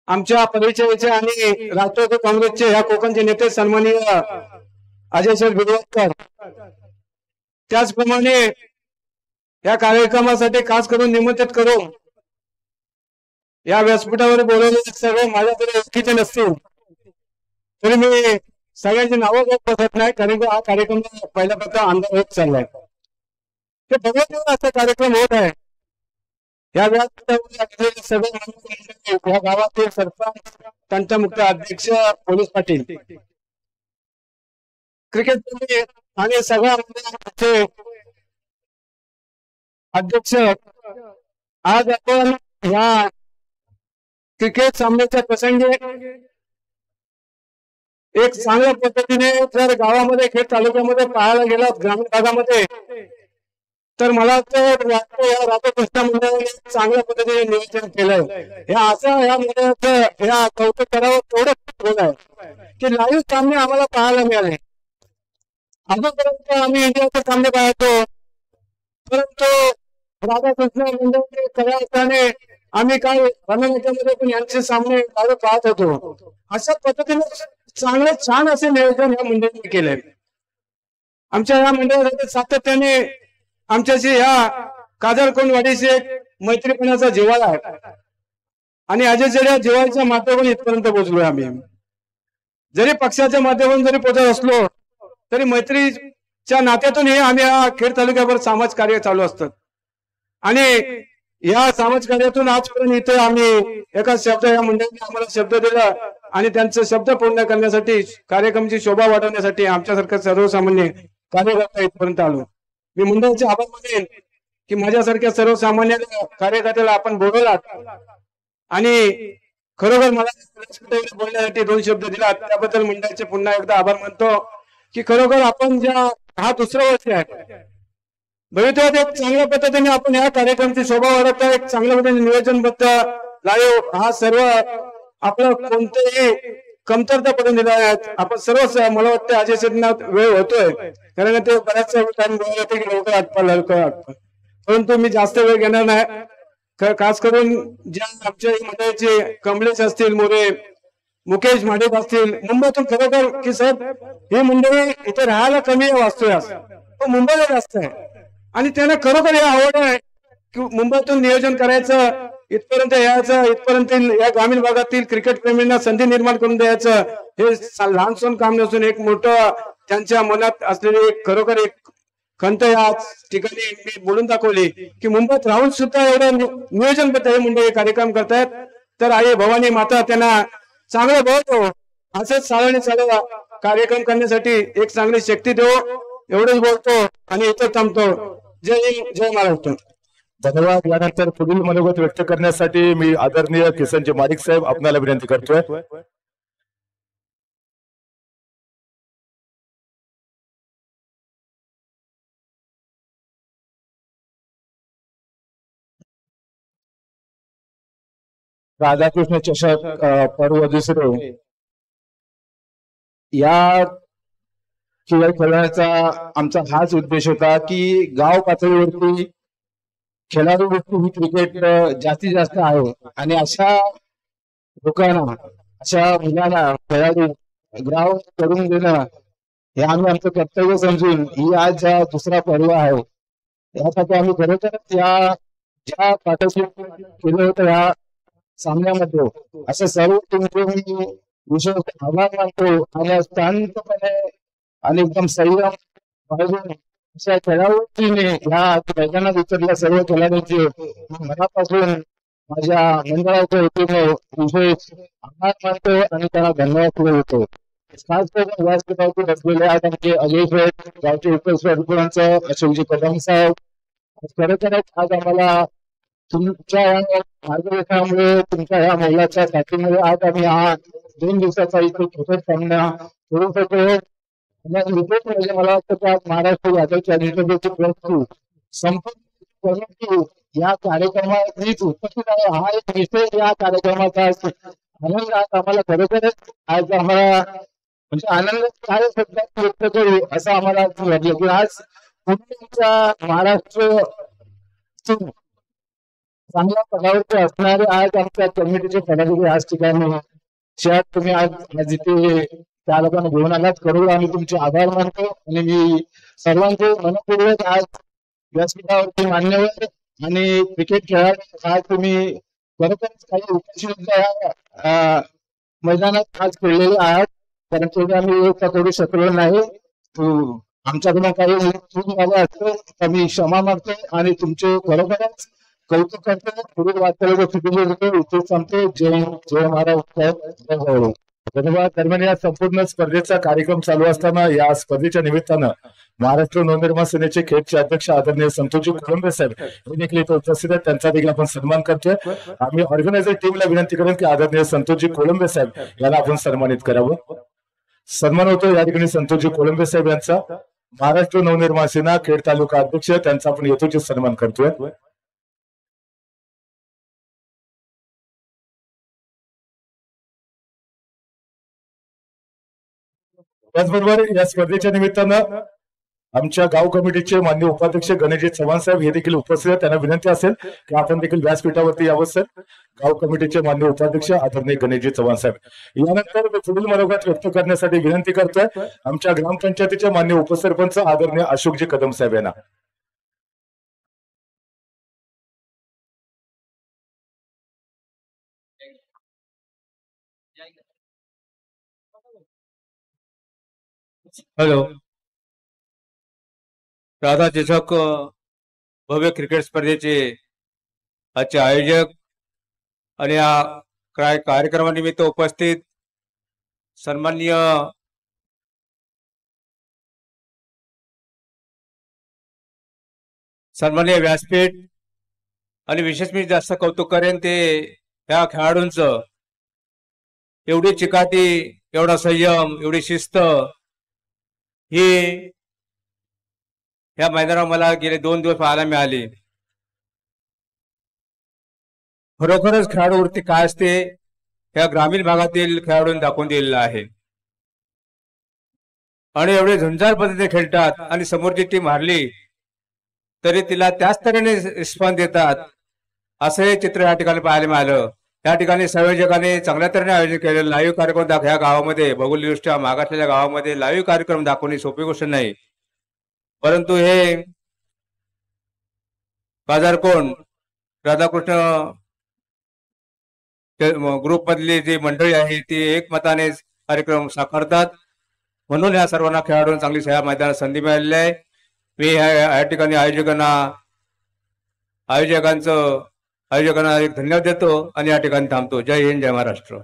आमच्या परिचयाचे आणि राष्ट्रवादी काँग्रेसचे ह्या कोकणचे नेते सन्माननीय अजय सर बिरवडकर, त्याचप्रमाणे या कार्यक्रमासाठी खास करून निमंत्रित करून या व्यासपीठावर बोलवलेले सर्व माझ्याकडे ओळखीचे नसतील तरी मी सगळ्यांची नावं घेत बसत नाही, कारण की हा कार्यक्रम पहिल्या प्रकार अंदाज होत चाललाय. ते बघत असा कार्यक्रम होत आहे. या व्यासपीठावर सर्व या गावातील सरपंच, तंटमुक्त अध्यक्ष, पोलीस पाटील, क्रिकेट आणि सगळ्या अध्यक्ष, आज आपण या क्रिकेट सामन्याच्या प्रसंगी एक चांगल्या पद्धतीने जर गावामध्ये खेड तालुक्यामध्ये पाहायला गेलात ग्रामीण भागामध्ये तर मला तर वाटतं या राधाकृष्ण मंडळाने चांगल्या पद्धतीने नियोजन केलंय. या मंडळाचं या कौतुक करावं तेवढं आहे की लाईव्ह सामने आम्हाला पाहायला मिळाले. अजूनपर्यंत आम्ही इंडियाचे सामने पाहतो, परंतु राधाकृष्ण मंडळाचे खऱ्या अर्थाने आम्ही काय रणनीतीमध्ये पण यांचे सामने पाहत होतो. अशा पद्धतीने चांगले छान असे नियोजन या मंडळाने केले. आमच्या या मंडळासाठी सातत्याने आमच्याशी ह्या कादरकोंडवाडीशी एक मैत्रीपणाचा जिव्हाळा आहे आणि अजय जिव्हाळ्याच्या माध्यमातून इथपर्यंत पोहोचलोय. आम्ही जरी पक्षाच्या माध्यमातून जरी पोहोचत असलो तरी मैत्रीच्या नात्यातूनही आम्ही हा खेड तालुक्यावर समाज कार्य चालू असतात आणि या समाज कार्यातून आजपर्यंत इथे आम्ही एका शब्द या मंडळाने आम्हाला शब्द दिला आणि त्यांचे शब्द पूर्ण करण्यासाठी कार्यक्रमाची शोभा वाढवण्यासाठी आमच्यासारखं सर्वसामान्य कार्यकर्ता इथपर्यंत आलो. मी मंडळाचे आभार मानेन की माझ्यासारख्या सर्वसामान्य कार्यकर्त्याला आपण बोलवलात आणि खरोखर मला बोलण्यासाठी 2 शब्द दिलात त्याबद्दल मंडळाचे पुन्हा एकदा आभार मानतो की खरोखर आपण हा दुसरं वर्ष आहे, भविष्यात एक चांगल्या पद्धतीने आपण या कार्यक्रमाची शोभा वाढवता एक चांगल्या पद्धतीने नियोजनबद्ध लाईव्ह हा सर्व आपलं कोणतेही कमतरता पडून दिला आहे. आपण सर्व मला वाटतं अजय शेटना वेळ होतोय कारण ते बऱ्याच टाइम बोलत होते की लवकर आटपा, परंतु मी जास्त वेळ घेणार नाही. खास करून ज्या आमच्या मंडळाचे कमलेश असतील मोरे, मुकेश माडिक असतील मुंबईतून, खरोखर की सर ही मंडळी इथे राहायला कमी वाचतोय तो मुंबईला जास्त आहे आणि त्यांना खरोखर हे आवड आहे की मुंबईतून नियोजन करायचं, इथपर्यंत यायचं, इथपर्यंत या ग्रामीण भागातील क्रिकेट प्रेमींना संधी निर्माण करून द्यायचं. हे लहानसण काम नसून एक मोठं त्यांच्या मनात असलेली एक खरोखर एक खंत या ठिकाणी मी बोलून दाखवली की मुंबईत राहून सुद्धा एवढं नियोजनबद्ध हे मंडळी कार्यक्रम करतायत. तर आई भवानी माता त्यांना चांगलं बोलतो, असंच चालवा कार्यक्रम करण्यासाठी एक चांगली शक्ती देऊ, एवढंच बोलतो आणि इथं थांबतो. जय हिंद, जय महाराष्ट्र. धन्यवाद. यानंतर पुढील मनोगत व्यक्त करण्यासाठी मी आदरणीय किसनजी माडिक साहेब आपल्याला विनंती करतोय. राधाकृष्ण चषक पर्व दुसरे या खेळ खेळण्याचा आमचा हाच उद्देश होता की गाव पातळीवरती खेळाडू ही क्रिकेट जास्तीत जास्त आहे आणि अशा लोकांना, अशा मुलांना खेळाडू ग्राउंड करून देणं हे आम्ही आमचं कर्तव्य समजून ही आज दुसरा पर्व आहे. यासाठी आम्ही खरोखरच या ज्या पार्टिसिपेट केलं होतं या सामन्यामध्ये असं सर्व तुमचे मी विशेष आभार मानतो आणि शांतपणे आणि एकदम संयम बाळगून अशा खेळाडूंनी या मैदानात उतरल्या सर्व खेळाडूंचे मनापासून माझ्या मंडळाच्या वतीने विशेष आभार मानतो आणि त्यांना धन्यवाद देतो. खास करून व्यासपीठावरती बसलेले आहेत आमचे अजय साहेब, गावचे उपसरपंच अशोकजी कदम साहेब. खरोखरच आज आम्हाला तुमच्या या मार्गदर्शनामुळे, तुमच्या या मोलाच्या साथीमुळे आज आम्ही हा 2 दिवसाचा इथे क्रिकेट सामना करू शकतो. म्हणजे मला वाटतं की आज महाराष्ट्र यादवच्या निवडणुकीची संपूर्ण या कार्यक्रमात उपस्थित आहे. हा एक विषय या कार्यक्रमाचा आनंद आज आम्हाला खरोखरच आज आम्हाला म्हणजे आनंद काय शब्दात व्यक्त करू असं आम्हाला वाटलं की आज पूर्वीच्या महाराष्ट्र चांगल्या पदावरती असणारे आज आमच्या कमिटीचे पदाधिकारी आज ठिकाणी शेअर तुम्ही आज इथे त्या लोकांना घेऊन आलात करू आम्ही तुमचे आभार मानतो आणि मी सर्वांचे मनपूर्वक आज व्यासपीठावरती मान्यवर आणि क्रिकेट खेळाडू आज तुम्ही खरोखरच काही उपस्थित मैदानात आज खेळलेले आहात परंतु आम्ही करू शकलो नाही आमच्याकडून काही चूक झालं असतं तर मी क्षमा मागतो आणि तुमचे खरोखरच कौतुक करतो पुढील वार्ताला इथे संपते जय महाराज जय धन्यवाद. दरम्यान या संपूर्ण स्पर्धेचा कार्यक्रम चालू असताना या स्पर्धेच्या निमित्तानं महाराष्ट्र नवनिर्माण सेनेचे खेळचे अध्यक्ष आदरणीय संतोषजी कोळंबे साहेब हे देखील इथे उपस्थित आहेत. त्यांचा देखील आपण सन्मान करतोय. आम्ही ऑर्गनायझर टीमला विनंती करेन की आदरणीय संतोषजी कोळंबे साहेब यांना आपण सन्मानित करावं. सन्मान होतो या ठिकाणी संतोषजी कोळंबे साहेब यांचा महाराष्ट्र नवनिर्माण सेना खेड तालुका अध्यक्ष त्यांचा आपण यथोचित सन्मान करतोय. त्याचबरोबर या स्पर्धेच्या निमित्तानं आमच्या गाव कमिटीचे मान्य उपाध्यक्ष गणेशजी चव्हाण साहेब हे देखील उपस्थित आहेत. त्यांना विनंती असेल की आपण देखील व्यासपीठावरती यावं सर. गाव कमिटीचे मान्य उपाध्यक्ष आदरणीय गणेशजी चव्हाण साहेब यानंतर पुढील मनोगत व्यक्त करण्यासाठी विनंती करतोय आमच्या ग्रामपंचायतीचे मान्य उपसरपंच आदरणीय अशोकजी कदम साहेब यांना. हॅलो. राधा चषक भव्य क्रिकेट स्पर्धेचे आजचे आयोजक आणि या कार्यक्रमानिमित्त उपस्थित सन्माननीय व्यासपीठ आणि विशेष मी जास्त कौतुक करेन ते ह्या खेळाडूंचं एवढी चिकाटी एवढा संयम एवढी शिस्त ही ह्या मैदानावर मला गेले 2 दिवस पाहायला मिळाली. खरोखरच खेळाडूवृत्ती काय असते ह्या ग्रामीण भागातील खेळाडूंनी दाखवून दिलेलं आहे आणि एवढे झुंजार पद्धतीने खेळतात आणि समोरची टीम हारली तरी तिला त्याच तऱ्हेने रिस्पॉन्स देतात असं हे चित्र या ठिकाणी पाहायला मिळालं. या ठिकाणी संयोजकांनी चांगल्या तऱ्हेने आयोजन केलेलं लाईव्ह कार्यक्रम ह्या गावामध्ये भौगोलिकदृष्ट्या मागासलेल्या गावामध्ये लाईव्ह कार्यक्रम दाखवणे सोपी गोष्ट नाही. परंतु हे बाजारकोण राधाकृष्ण ग्रुप मधली जी मंडळी आहे ती एकमताने कार्यक्रम साकारतात म्हणून या सर्वांना खेळाडूंना चांगली ह्या मैदानात संधी मिळालेली आहे. मी या ठिकाणी आयोजकांना एक धन्यवाद देतो आणि या ठिकाणी थांबतो. जय हिंद जय महाराष्ट्र.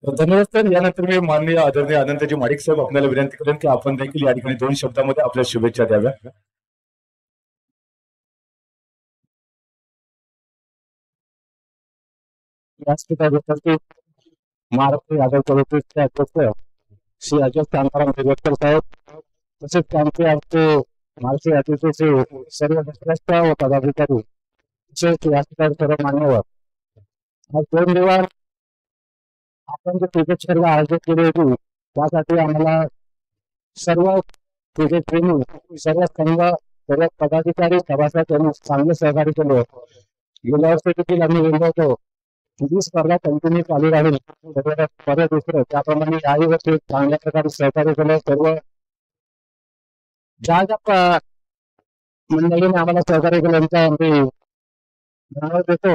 धन्यवाद सर. यानंतर मी माननीय आदरणीय आनंदजी माडिक साहेब आपल्याला विनंती करेन की आपण देखील या ठिकाणी 2 शब्दामध्ये आपल्या शुभेच्छा द्याव्या. महाराष्ट्र यादव कमिटीचे अध्यक्ष श्री अजय शांताराम दिवेकर साहेब तसेच आमचे महाराष्ट्र यादवचे सर्व श्रेष्ठ व पदाधिकारी सर्व मान्यवर आज 2 दिवस आपण जे क्रिकेट स्पर्धा आयोजित केली होती त्यासाठी आम्हाला सर्व क्रिकेट प्रेमी सर्व संघ सर्व पदाधिकारी सभासद यांनी चांगले सहकार्य केले. गेल्या वर्षी देखील आम्ही गेलो होतो ही स्पर्धा कंटिन्यू चालू राहील परत दुसरं त्याप्रमाणे याही वर्षी चांगल्या प्रकारे सहकार्य केलं. सर्व ज्या ज्या मंडळीने आम्हाला सहकार्य केलं त्यांचा आम्ही धन्यवाद देतो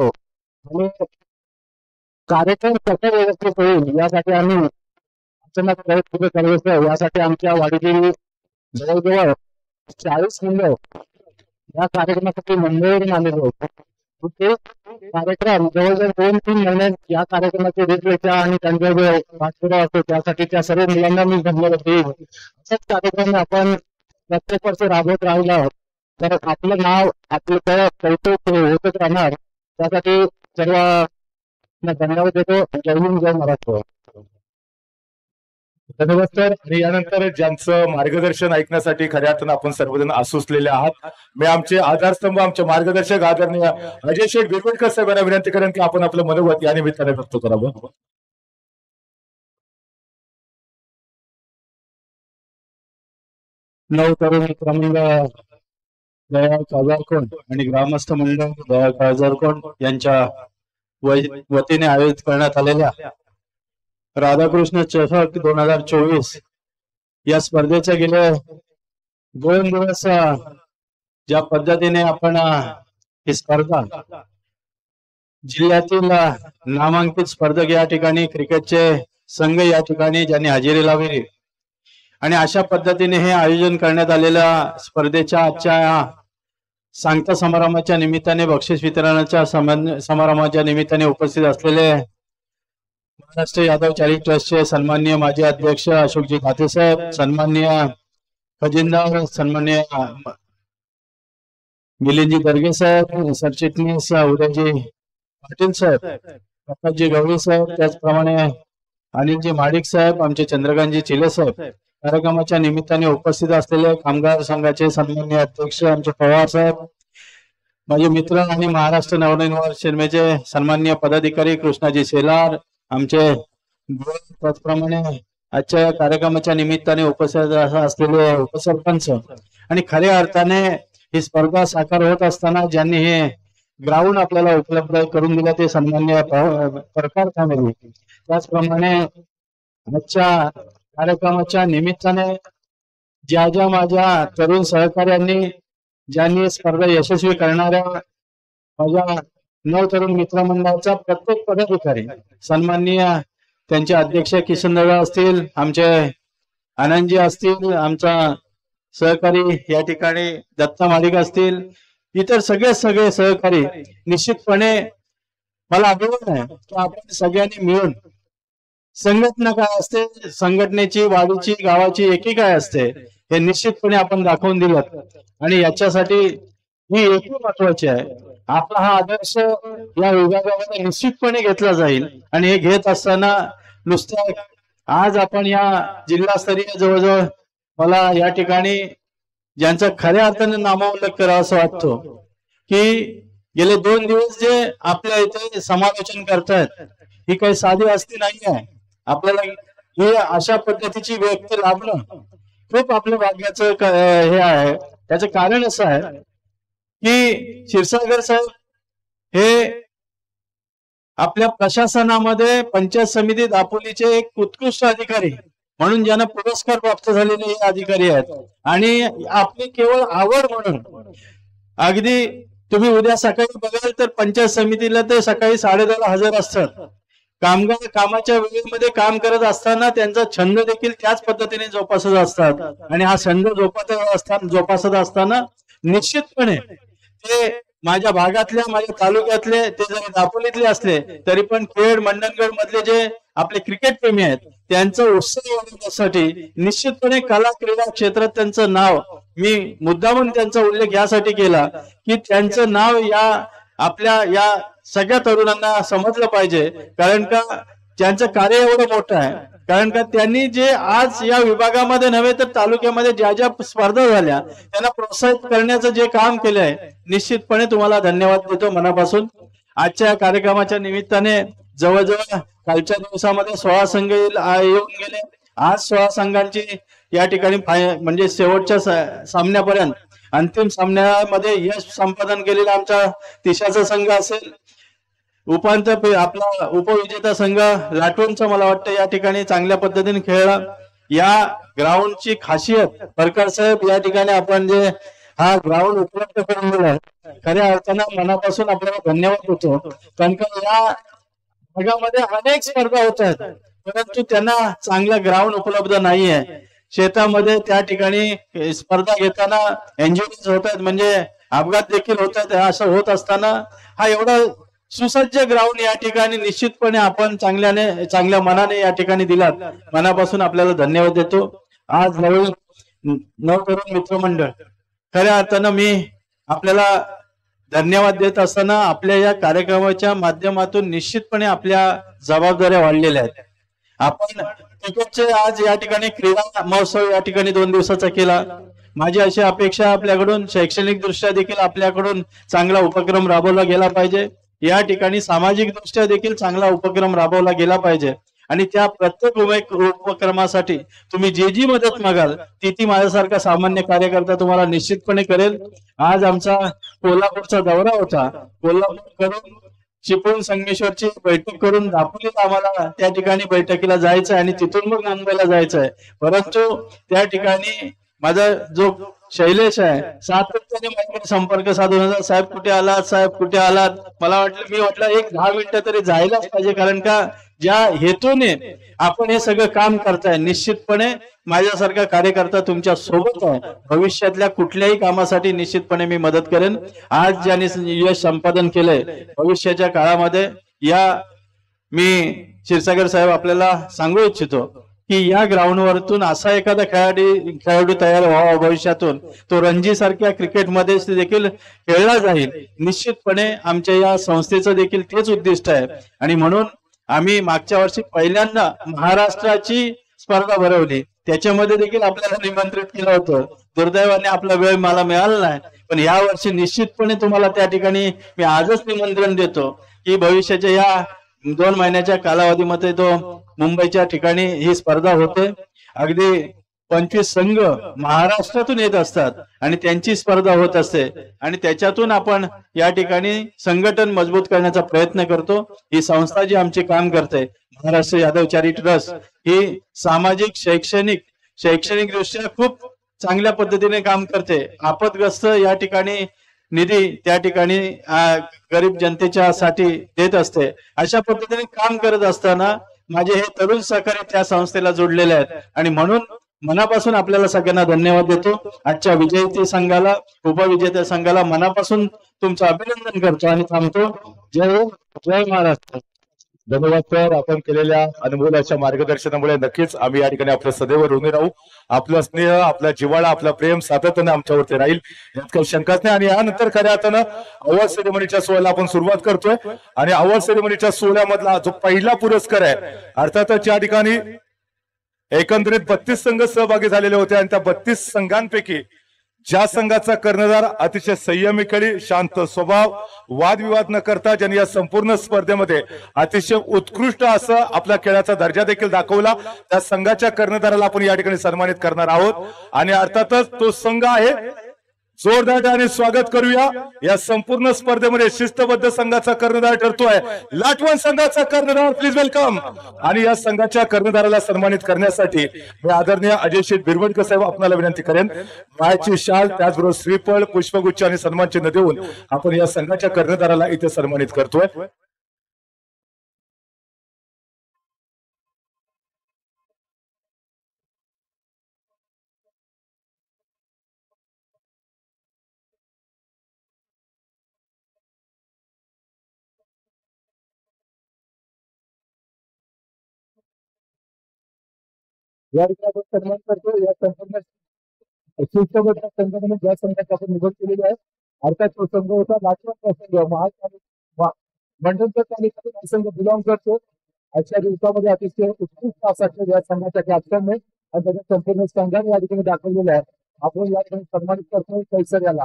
आणि कार्यक्रम कसा व्यवस्थित होईल यासाठी आम्ही अचानक प्रयत्न करायचं. यासाठी आमच्या वाडीतील जवळजवळ 40 मुलं या कार्यक्रमासाठी मुंबईवरून आलेले होते. ते कार्यक्रम जवळजवळ 2-3 महिन्यात या कार्यक्रमाचे रूपरेषा आणि त्यांचा जो पाठपुरावा असतो त्यासाठी त्या सर्व मुलांना मी धन्यवाद देईन. असाच कार्यक्रम आपण प्रत्येक वर्षी राबवत राहिला तर आपलं नाव आपलं कौतुक होतच राहणार. त्यासाठी सर्व धन्यवाद देतो. जय हिंद जय महाराष्ट्र. धन्यवाद सर. आणि यानंतर ज्यांचं मार्गदर्शन ऐकण्यासाठी खऱ्या अर्थानं आपण सर्वजण आसुसलेले आहात. मी आमचे आधारस्तंभ आमचे मार्गदर्शक आदरणीय अजय शेठ बिरवडकर साहेबांना विनंती करेन की आपण आपलं मनोगत या निमित्ताने व्यक्त करावं. नऊ तरुण मित्र मंडळ दयाळ काजारकोंड आणि ग्रामस्थ मंडळ दयाळ काजारकोंड यांच्या वतीने आयोजित करण्यात आलेल्या राधाकृष्ण चषक 2024 या स्पर्धेच्या गेले 2 दिवस ज्या पद्धतीने आपण ही स्पर्धा जिल्ह्यातील नामांकित स्पर्धक या ठिकाणी क्रिकेटचे संघ या ठिकाणी ज्यांनी हजेरी लावली आणि अशा पद्धतीने हे आयोजन करण्यात आलेल्या स्पर्धेच्या आजच्या सांगता समारंभाच्या निमित्ताने बक्षीस वितरणाच्या समारंभाच्या निमित्ताने उपस्थित असलेले महाराष्ट्र यादव चॅरिटी ट्रस्टचे सन्माननीय माजी अध्यक्ष अशोकजी खाते साहेब, सन्माननीय खजिनदार सन्माननीय मिलिंदजी दर्गे साहेब, सरचिटणीस उदयजी पाटील साहेब, प्रकाशजी गवळी साहेब, त्याचप्रमाणे अनिलजी माडिक साहेब, आमचे चंद्रकांतजी चिले साहेब, कार्यक्रमाच्या निमित्ताने उपस्थित असलेले कामगार संघाचे सन्माननीय अध्यक्ष आमचे पवार साहेब, माझे मित्र आणि महाराष्ट्र नवनिर्माण सेनेचे सन्माननीय पदाधिकारी कृष्णाजी शेलार, आमचे त्याचप्रमाणे आजच्या या कार्यक्रमाच्या निमित्ताने उपस्थित असलेले उपसरपंच आणि खऱ्या अर्थाने ही स्पर्धा साकार होत असताना ज्यांनी हे ग्राउंड आपल्याला उपलब्ध करून दिला ते सन्माननीय प्रकार फॅमिली, त्याचप्रमाणे आजच्या कार्यक्रमाच्या निमित्ताने ज्या माझ्या तरुण सहकार्यांनी ज्यांनी स्पर्धा यशस्वी करणाऱ्या माझ्या 9 तरुण मित्रमंडळाचा प्रत्येक पदाधिकारी सन्माननीय त्यांचे अध्यक्ष किशनदादा असतील, आमचे आनंदजी असतील, आमचा सहकारी या ठिकाणी दत्ता माडिक असतील, इतर सगळे सहकारी, निश्चितपणे मला अभिमान आहे की आपण सगळ्यांनी मिळून संघटना काय असते, संघटनेची वाडीची गावाची एकी काय असते हे निश्चितपणे आपण दाखवून दिलं आणि याच्यासाठी ही एकी महत्वाची आहे. आपला हा आदर्श या विभागामध्ये निश्चितपणे घेतला जाईल आणि हे घेत असताना नुसतं आज आपण या जिल्हास्तरीय जवळजवळ मला या ठिकाणी ज्यांचा खऱ्या अर्थाने नामोल्लेख करावा असं वाटतो की गेले 2 दिवस जे आपल्या इथे समालोचन करतायत ही काही साधी हस्ती नाही आहे. आपल्याला हे अशा पद्धतीची व्यक्ती लाभणं खूप आपल्या भाग्याचं हे आहे. त्याचं कारण असं आहे की क्षीरसागर साहेब हे आपल्या प्रशासनामध्ये पंचायत समिती दापोलीचे एक उत्कृष्ट अधिकारी म्हणून ज्यांना पुरस्कार प्राप्त झालेले हे अधिकारी आहेत आणि आपली केवळ आवड म्हणून अगदी तुम्ही उद्या सकाळी बघाल तर पंचायत समितीला ते सकाळी 10:30 हजर असतात. कामगार कामाच्या वेळेमध्ये काम करत असताना त्यांचा छंद देखील त्याच पद्धतीने जोपासत असतात आणि हा छंद जोपासत असताना निश्चितपणे ते माझ्या भागातल्या माझ्या तालुक्यातले ते जरी दापोलीतले असले तरी पण खेड मंडणगड मधले जे आपले क्रिकेट प्रेमी आहेत त्यांचं उत्साह वाढवण्यासाठी निश्चितपणे कला क्रीडा क्षेत्रात त्यांचं नाव मी मुद्दामून त्यांचा उल्लेख यासाठी केला की त्यांचं नाव या आपल्या या सगळ्या तरुणांना समजलं पाहिजे. कारण का त्यांचं कार्य एवढं मोठं आहे. कारण का त्यांनी जे आज या विभागामध्ये नव्हे तर तालुक्यामध्ये ज्या स्पर्धा झाल्या त्यांना प्रोत्साहित करण्याचं जे काम केलं आहे निश्चितपणे तुम्हाला धन्यवाद देतो मनापासून. आजच्या कार्यक्रमाच्या निमित्ताने जवळजवळ कालच्या दिवसामध्ये 16 संघ येऊन गेले. आज 16 संघांची या ठिकाणी म्हणजे शेवटच्या सामन्यापर्यंत अंतिम सामन्यामध्ये यश संपादन केलेला आमचा तिशाचा संघ असेल, आपला उपविजेता संघ लाटूनचा मला वाटतं या ठिकाणी चांगल्या पद्धतीने खेळला. या ग्राउंडची खासियत परकर साहेब या ठिकाणी आपण जे हा ग्राउंड उपलब्ध करून दिला खऱ्या अर्थानं मनापासून आपल्याला धन्यवाद देतो. कारण का या भागामध्ये अनेक स्पर्धा होत आहेत परंतु त्यांना चांगला ग्राउंड उपलब्ध नाहीये. शेतामध्ये त्या ठिकाणी स्पर्धा घेताना इंजुरीज होत आहेत म्हणजे अपघात देखील होत आहेत. असं होत असताना हा एवढा सुसज्ज ग्राउंड या ठिकाणी निश्चितपणे आपण चांगल्या मनाने या ठिकाणी दिलात. मनापासून आपल्याला धन्यवाद देतो. आज नव तरुण मित्रमंडळ खऱ्या अर्थानं मी आपल्याला धन्यवाद देत असताना आपल्या या कार्यक्रमाच्या माध्यमातून निश्चितपणे आपल्या जबाबदाऱ्या वाढलेल्या आहेत. आपण क्रिकेटचे आज या ठिकाणी क्रीडा महोत्सव या ठिकाणी 2 दिवसाचा केला. माझी अशी अपेक्षा आपल्याकडून शैक्षणिक दृष्ट्या देखील आपल्याकडून चांगला उपक्रम राबवला गेला पाहिजे. या ठिकाणी सामाजिक दृष्ट्या देखील चांगला उपक्रम राबवला गेला पाहिजे आणि त्या प्रत्येक उपक्रमासाठी तुम्ही जी मदत मागाल ती माझ्यासारखा सामान्य कार्यकर्ता तुम्हाला निश्चितपणे करेल. आज आमचा कोल्हापूरचा दौरा होता. कोल्हापूर करून चिपळूण संगमेश्वरची बैठक करून दापोलीत आम्हाला त्या ठिकाणी बैठकीला जायचं आहे आणि तिथून मग मुंबईला जायचं आहे. परंतु त्या ठिकाणी माझा जो शैलेश आहे सातत्याने माझ्याकडे संपर्क साधून होता, साहेब कुठे आलात, साहेब कुठे आलात. मला वाटलं एक 10 मिनिटं तरी जायलाच पाहिजे, कारण का ज्या हेतूने आपण हे सगळं काम करताय निश्चितपणे माझ्यासारखा कार्यकर्ता तुमच्या सोबत आहे. भविष्यातल्या कुठल्याही कामासाठी निश्चितपणे मी मदत करेन. आज ज्यांनी यश संपादन केलंय भविष्याच्या काळामध्ये मी क्षीरसागर साहेब आपल्याला सांगू इच्छितो की या ग्राउंडवरतून असा एखादा खेळाडू तयार व्हावा भविष्यातून, तो रणजी सारख्या क्रिकेटमध्ये देखील खेळला जाईल. निश्चितपणे आमच्या या संस्थेचं देखील तेच उद्दिष्ट आहे आणि म्हणून आम्ही मागच्या वर्षी पहिल्यांदा महाराष्ट्राची स्पर्धा भरवली. त्याच्यामध्ये देखील आपल्याला निमंत्रित केलं होतं. दुर्दैवाने आपला वेळ मला मिळाला नाही, पण या वर्षी निश्चितपणे तुम्हाला त्या ठिकाणी मी आजच निमंत्रण देतो की भविष्याच्या या 2 महिन्याच्या कालावधीमध्ये तो मुंबईच्या ठिकाणी ही स्पर्धा होते. अगदी 25 संघ महाराष्ट्रातून येत असतात आणि त्यांची स्पर्धा होत असते आणि त्याच्यातून आपण या ठिकाणी संघटन मजबूत करण्याचा प्रयत्न करतो. ही संस्था जी आमचे काम करते महाराष्ट्र यादव चॅरिटी ट्रस्ट ही सामाजिक शैक्षणिक दृष्ट्या खूप चांगल्या पद्धतीने काम करते. आपदग्रस्त या ठिकाणी निधी त्या ठिकाणी गरीब जनतेच्या साठी देत असते. अशा पद्धतीने काम करत असताना माझे हे तरुण सहकारी त्या संस्थेला जोडलेले आहेत आणि म्हणून मनापासून आपल्याला सगळ्यांना धन्यवाद देतो. आजच्या विजेते संघाला, उपविजेत्या संघाला मनापासून तुमचं अभिनंदन करतो आणि थांबतो. जय हिंद, जय महाराष्ट्र. धन्यवाद सर. आपण केलेल्या अनुभवाच्या अशा मार्गदर्शनामुळे नक्कीच आम्ही या ठिकाणी आपल्या सदैव ऋणी राहू. आपलं स्नेह, आपला जिव्हाळा, आपला प्रेम सातत्याने आमच्यावरती राहील यात काही शंकाच नाही. आणि यानंतर खऱ्या अर्थानं अवॉर्ड सेरेमनीच्या सोहळ्याला आपण सुरुवात करतोय आणि अवॉर्ड सेरेमनीच्या सोहळ्यामधला जो पहिला पुरस्कार आहे अर्थातच या ठिकाणी एकंदरीत 32 संघ सहभागी झालेले होते आणि त्या 32 संघांपैकी ज्या संघाचा कर्णधार अतिशय संयमी खेळी, शांत स्वभाव, वादविवाद न करता ज्यांनी या संपूर्ण स्पर्धेमध्ये अतिशय उत्कृष्ट असं आपल्या खेळाचा दर्जा देखील दाखवला, त्या संघाच्या कर्णधाराला आपण या ठिकाणी सन्मानित करणार आहोत. आणि अर्थातच तो संघ आहे, जोरदार आणि स्वागत करूया. या संपूर्ण स्पर्धेमध्ये शिस्तबद्ध संघाचा कर्णधार ठरतोय लाटवण संघाचा कर्णधार, प्लीज वेलकम. आणि या संघाच्या कर्णधाराला सन्मानित करण्यासाठी मी आदरणीय अजय शेठ बिरवडकर साहेब आपल्याला विनंती करेन. मायाची शाल, त्याचबरोबर श्रीफळ, पुष्पगुच्छ आणि सन्मान चिन्ह देऊन आपण या संघाच्या कर्णधाराला इथे सन्मानित करतोय. या ठिकाणी सन्मान करतो. या संपूर्ण शिस्तबद्ध संघाने ज्या संघाची आपण निवड केलेली आहे अर्थात तो संघ होता लाटवणचा संघ. मंडळचा तालुक्यातील संघ बिलॉंग करतो. आजच्या दिवसामध्ये अतिशय उत्कृष्ट असा खेळ या संघाच्या कॅप्टनने आणि त्याच्या संपूर्ण संघाने या ठिकाणी दाखवलेला आहे. आपण या ठिकाणी सन्मानित करतो कैसर याला.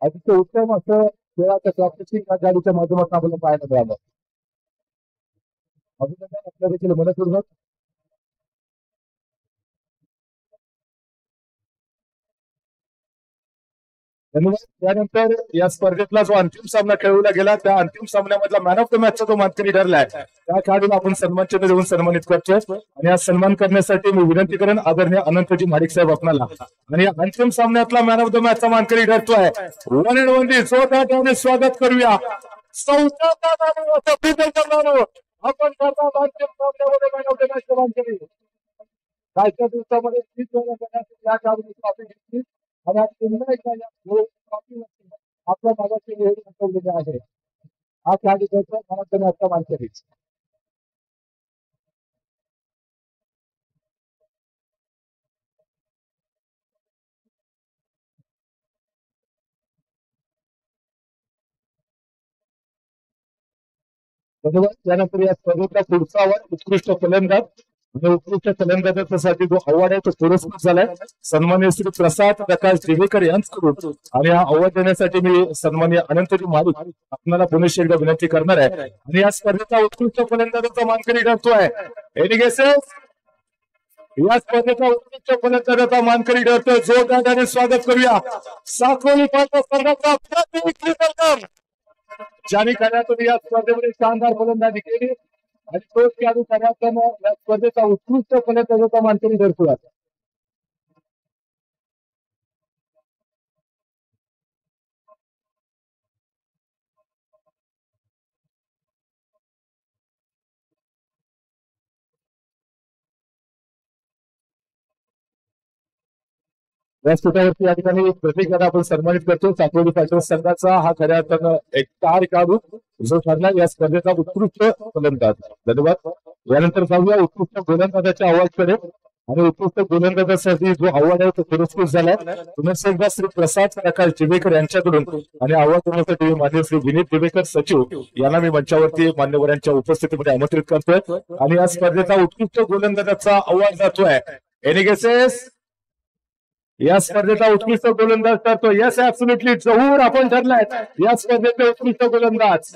अतिशय उत्तम असं खेळाचं प्रात्यक्षिक या गाडीच्या माध्यमातून आपल्याला पाहायला मिळालं. अभिनंदन आपल्या देखील मनपूर्वक. धन्यवाद. त्यानंतर या स्पर्धेतला जो अंतिम सामना खेळवला गेला त्या अंतिम सामन्यामधला मॅन ऑफ द मॅचचा जो मानकरी ठरलाय त्या खेळाडूला आपण सन्मान चिन्ह देऊन सन्मानित करतोय. आणि हा सन्मान करण्यासाठी मी विनंती करेन आदरणीय अनंतजी महाडिक साहेब आपल्याला. आणि या अंतिम सामन्यातला मॅन ऑफ द मॅचचा मानकरी ठरतोय वन अँड ओनली. जोरदार स्वागत करूया आपण करतात अंतिम सामन्यामध्ये मॅन ऑफ द मॅचचा मानकरी. कालच्या दिवसामध्ये या खेळाडूची ट्रॉफी घेतली आणि आज पुन्हा एकदा आपल्या भागाचे दाखवलेले आहे. हा खेळाडूचा मला आता मानकरी. धन्यवाद. त्यानंतर या स्पर्धेचा पुढचा उत्कृष्ट फलंदाज आणि उत्कृष्ट फलंदाजासाठी जो अवॉर्ड आहे तो पुरस्कृत झालाय सन्मान्य श्री प्रसाद प्रकाश दिवेकर यांच्याकडून. आणि हा अवॉर्ड देण्यासाठी मी सन्मान्य अनंतजी मालिक आपल्याला पुनश्च एकदा विनंती करणार आहे. आणि या स्पर्धेचा उत्कृष्ट फलंदाजाचा मानकरी ठरतोय. Any guesses? या स्पर्धेचा उत्कृष्ट फलंदाजाचा मानकरी ठरतोय. जोरदार स्वागत करूया साकोली पाटला संघाचा प्रतिनिधी ज्यांनी खऱ्यातून या स्पर्धेमध्ये शानदार फलंदाजी केली आणि तोच खेळाडू खऱ्यातून या स्पर्धेचा उत्कृष्ट फलंदाजाचा मानकरी ठरतोय. व्यासपीठावरती या ठिकाणी प्रत्येकाला आपण सन्मानित करतो. साकोली फायटर्स संघाचा हा खऱ्या अर्थानं एक स्टार खेळाडू जो ठरला या स्पर्धेचा उत्कृष्ट फलंदाज. धन्यवाद. यानंतर जाऊया उत्कृष्ट गोलंदाजाच्या अवॉर्डकडे. आणि उत्कृष्ट गोलंदाजासाठी जो अवॉर्ड आहे तो पुरस्कृत झालाय पुनश्च एकदा श्री प्रसाद प्रकाश दिवेकर यांच्याकडून. आणि अवॉर्ड देण्यासाठी मान्य श्री विनीत दिवेकर सचिव यांना मी मंचावरती मान्यवरांच्या उपस्थितीमध्ये आमंत्रित करतोय. आणि या स्पर्धेचा उत्कृष्ट गोलंदाजाचा अवॉर्ड जातोय. Any guesses? या स्पर्धेचा उत्कृष्ट गोलंदाज ठरतो. यस ऍब्सोल्युटली जहूर आपण ठरलाय या स्पर्धेचे उत्कृष्ट गोलंदाज.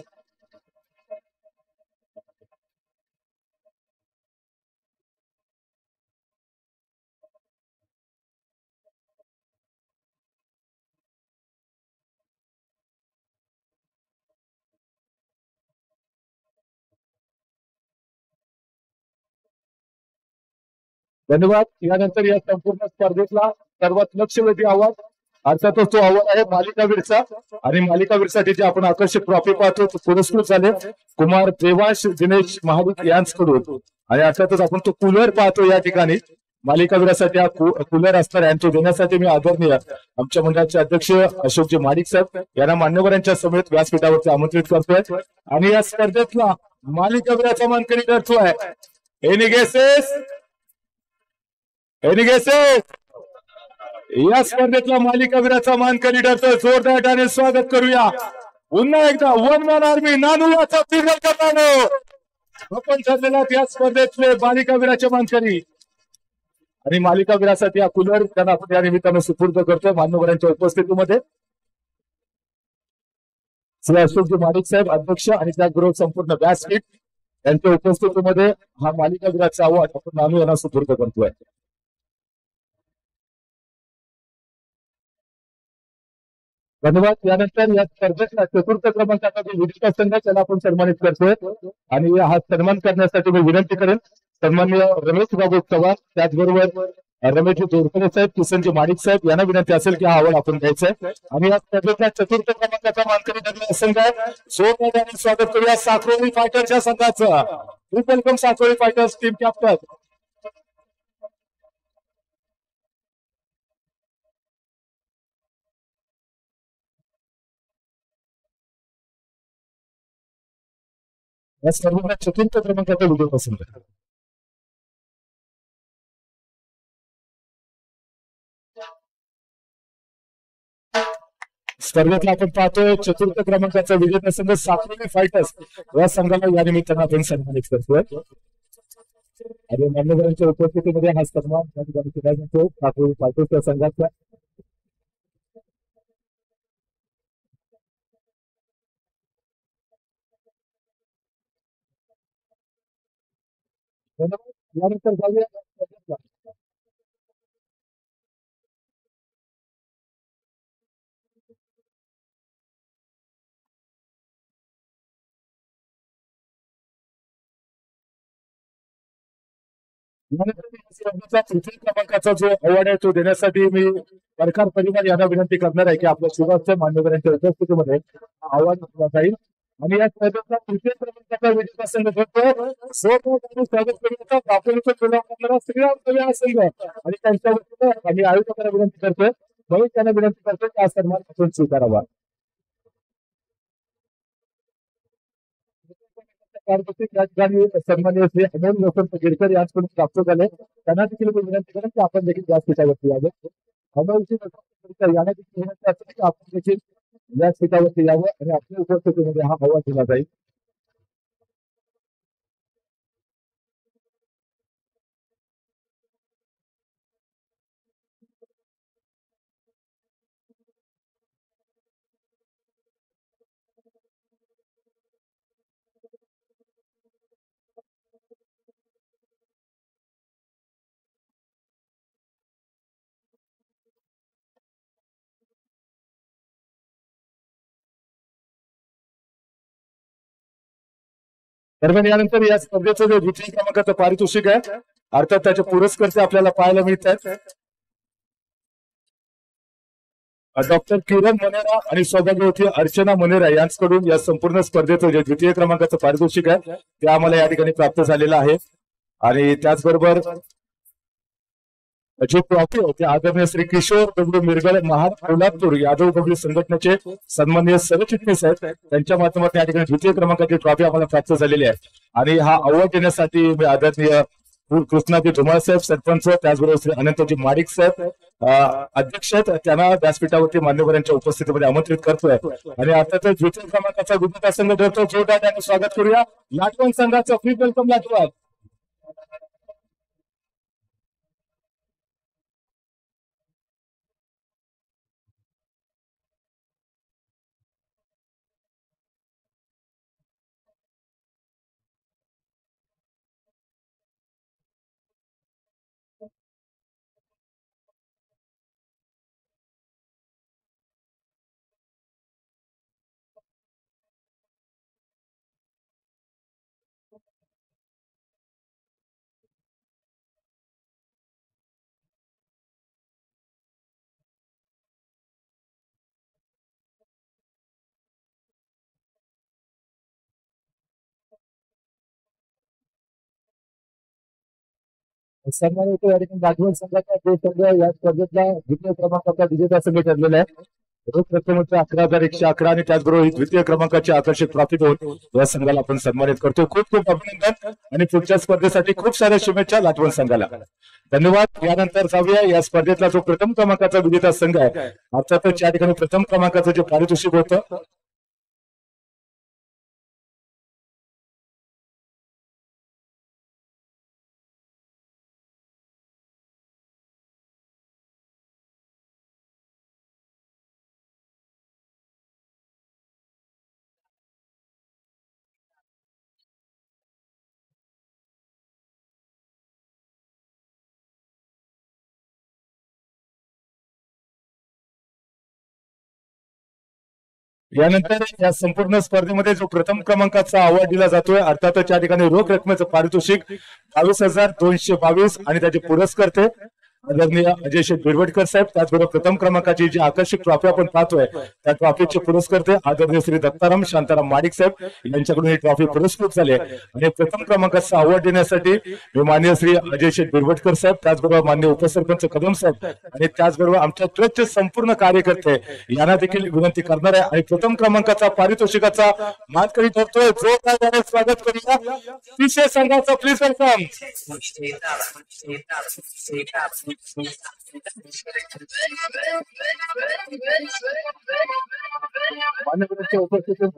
धन्यवाद. यानंतर या संपूर्ण स्पर्धेतला सर्वात लक्षवेधी आवाज अर्थातच तो आवाज आहे मालिकावीरचा. आणि मालिकावीरसाठी जे आपण आकर्षक ट्रॉफी पाहतो तो पुरस्कृत झाले कुमार देवांश दिनेश महाडिक यांच्याकडून. आणि अर्थातच आपण तो कूलर पाहतो या ठिकाणी. मालिकावीरासाठी हा कूलर असणार आहे. तो देण्यासाठी मी आदरणीय आमच्या मंडळाचे अध्यक्ष अशोकजी माडिक साहेब यांना मान्यवरांच्या समेत व्यासपीठावरती आमंत्रित करतोय. आणि या स्पर्धेतला मालिकावीराचा मानकरी ठरतोय. Any guesses? Any guesses? या स्पर्धेतला मालिकावीराचा मानकरी ठरतोय. जोरदार स्वागत करूया पुन्हा एकदा वन मॅन आर्मी नानू याचा फिरल करताना आपण ठरलेला या स्पर्धेतले मालिकावीराचे मानकरी. आणि मालिकावीरासाठी हा कूलर त्यांना आपण या निमित्तानं सुपूर्द करतोय मान्यवरांच्या उपस्थितीमध्ये. श्री अशोकजी माडिक साहेब अध्यक्ष आणि त्याचबरोबर संपूर्ण व्यासपीठ यांच्या उपस्थितीमध्ये हा मालिकावीराचा अवॉर्ड आपण नानू यांना सुपूर्द करतोय. धन्यवाद. यानंतर या स्पर्धेतला चतुर्थ क्रमांकाचा जो विजेता संघ त्याला आपण सन्मानित करतोय. आणि हा सन्मान करण्यासाठी मी विनंती करेन सन्माननीय रमेश बाबू चव्हाण त्याचबरोबर रमेशजी दोरकडे साहेब किसनजी माडिक साहेब यांना विनंती असेल की हा अवॉर्ड आपण द्यायचा आहे. आणि या स्पर्धेतल्या चतुर्थ क्रमांकाचा मानकरी ठरलेला संघ आहे. जोरदार स्वागत करूया साकोली फायटर्सच्या संघाचं. Welcome Sakoli fighters team captain. या स्पर्धेला चतुर्थ क्रमांकाचा विजय संघ. स्पर्धेतला आपण पाहतोय चतुर्थ क्रमांकाचा विजेता संघ साकोली फायटर्स या संघाला या निमित्तानं आपण सन्मानित करतोय. आणि मान्यवरांच्या उपस्थितीमध्ये हा सन्मान या ठिकाणी केला जातो साकोली फायटर्सच्या संघाचा. यानंतर जाऊया तृतीय क्रमांकाचा जो अवॉर्ड आहे तो देण्यासाठी मी सरकार परिवार यांना विनंती करणार आहे की आपल्या सुभाष मान्यवरांच्या उपस्थितीमध्ये हा अवॉर्ड दिला जाईल. आणि या स्पर्धेचा तृतीय क्रमांकाचा विजेता संघ ठरतो स्वागत करण्याचा दापोलीचा चुनाव करणारा श्रीराम संघ. आणि त्यांच्या वतीनं आम्ही आयोजकांना विनंती करतोय म्हणून त्यांना विनंती करतोय की हा सन्मान आपण स्वीकारावा. या ठिकाणी सन्माननीय श्री अमोल वसंत गिरकर यांच्याकडून प्राप्त झाले त्यांना देखील मी विनंती करेन की आपण देखील व्यासपीठावरती यावं. अमोलजी यांना देखील विनंती असेल की आपण देखील व्यासपीठावरती यावं आणि आपल्या उपस्थितीमध्ये हा अवॉर्ड दिला जाईल. दरम्यान यानंतर या स्पर्धेचं जे द्वितीय क्रमांकाचं पारितोषिक आहे अर्थात त्याचे पुरस्कर्ते आपल्याला पाहायला मिळत आहेत. डॉक्टर किरण मनेरा आणि सौभाग्यवती अर्चना मनेरा यांच्याकडून या संपूर्ण स्पर्धेचं जे द्वितीय क्रमांकाचं पारितोषिक आहे ते आम्हाला या ठिकाणी प्राप्त झालेलं आहे. आणि त्याचबरोबर जे ट्रॉफी आहे ते आदरणीय श्री किशोर दगडू मिरगळ महाड कोल्हापूर यादव बबली संघटनेचे सन्माननीय सरचिटणीस आहेत, त्यांच्या माध्यमातून या ठिकाणी द्वितीय क्रमांकाची ट्रॉफी आम्हाला प्राप्त झालेली आहे. आणि हा अवॉर्ड देण्यासाठी मी आदरणीय कृष्णाजी धुमाळ साहेब सरपंच, त्याचबरोबर श्री अनंतजी माडिक साहेब अध्यक्ष आहेत, त्यांना व्यासपीठावरती मान्यवरांच्या उपस्थितीमध्ये आमंत्रित करतोय. आणि आता तर द्वितीय क्रमांकाचा विजेता संघ ठरतो, जोरदार त्याने स्वागत करूया. लाटवण संघाचं फ्री वेलकम लाटवण. सन्मान होतो या ठिकाणी राजवण संघाचा जो संघ या स्पर्धेतला द्वितीय क्रमांकाचा विजेता संघ ठरलेला आहे. रोख रक्कमेचे 11,111 आणि त्याचबरोबर द्वितीय क्रमांकाची आकर्षक ट्रॉफी देऊन या संघाला आपण सन्मानित करतो. खूप खूप अभिनंदन आणि पुढच्या स्पर्धेसाठी खूप साऱ्या शुभेच्छा लाटवण संघाला. धन्यवाद. यानंतर जाऊया या स्पर्धेतला जो प्रथम क्रमांकाचा विजेता संघ आहे अर्थातच या ठिकाणी प्रथम क्रमांकाचं जे पारितोषिक होतं यानंतर या संपूर्ण स्पर्धेमध्ये जो प्रथम क्रमांकाचा अवॉर्ड दिला जातोय अर्थातच या ठिकाणी रोख रकमेचं पारितोषिक 22,222 आणि त्याचे पुरस्कर्ते आदरणीय अजय शेठ बिरवटकर साहेब, त्याचबरोबर प्रथम क्रमांकाची जी आकर्षक ट्रॉफी आपण पाहतोय त्या ट्रॉफीचे पुरस्कर्ते आदरणीय श्री दत्ताराम शांताराम माडिक साहेब यांच्याकडून ही ट्रॉफी पुरस्कृत झाली आहे. आणि प्रथम क्रमांकाचा अवॉर्ड देण्यासाठी मी माननीय श्री अजय शेठ बिरवटकर साहेब, त्याचबरोबर माननीय उपसरपंच कदम साहेब आणि त्याचबरोबर आमच्या ट्रस्टचे संपूर्ण कार्यकर्ते यांना देखील विनंती करणार आहे. आणि प्रथम क्रमांकाचा पारितोषिकाचा मानकरी ठरतोय, जोरदार स्वागत करूया. विशेष संघाचं प्लीज वेलकम. मान्यवरांच्या उपस्थितीत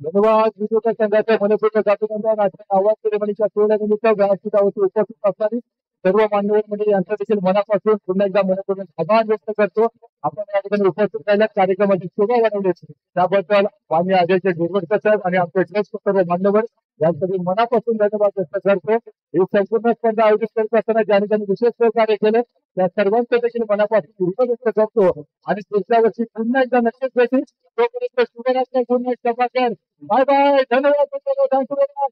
धन्यवाद. विजेत्या संघाच्या मनपूर्ण जातीवंत नाटक आवाज सेरेमनीच्या सोहळ्यानिमित्त व्यासपीठावरती उपस्थित असणारी सर्व मान्यवर मंडळी यांचा देखील मनापासून पुन्हा एकदा मनपूर्ण आभार व्यक्त करतो. आपण या ठिकाणी उपस्थित राहिल्यास कार्यक्रमाची शोभा वाढवली त्याबद्दल मान्य अजय शेठ बिरवटकर साहेब आणि आमचे ट्रस्ट सर्व मान्यवर यांसाठी मनापासून धन्यवाद व्यक्त करतो. ही संपूर्ण स्पर्धा आयोजित करत असताना ज्यांनी त्यांनी विशेष सहकार्य केलं त्या सर्वांचं देखील मनापासून ऋण व्यक्त करतो. आणि पुढच्या वर्षी पुन्हा एकदा नक्कीच भेटेल. तोपर्यंत शुभरात्री. पुन्हा बाय बाय. धन्यवाद. थँक्यू.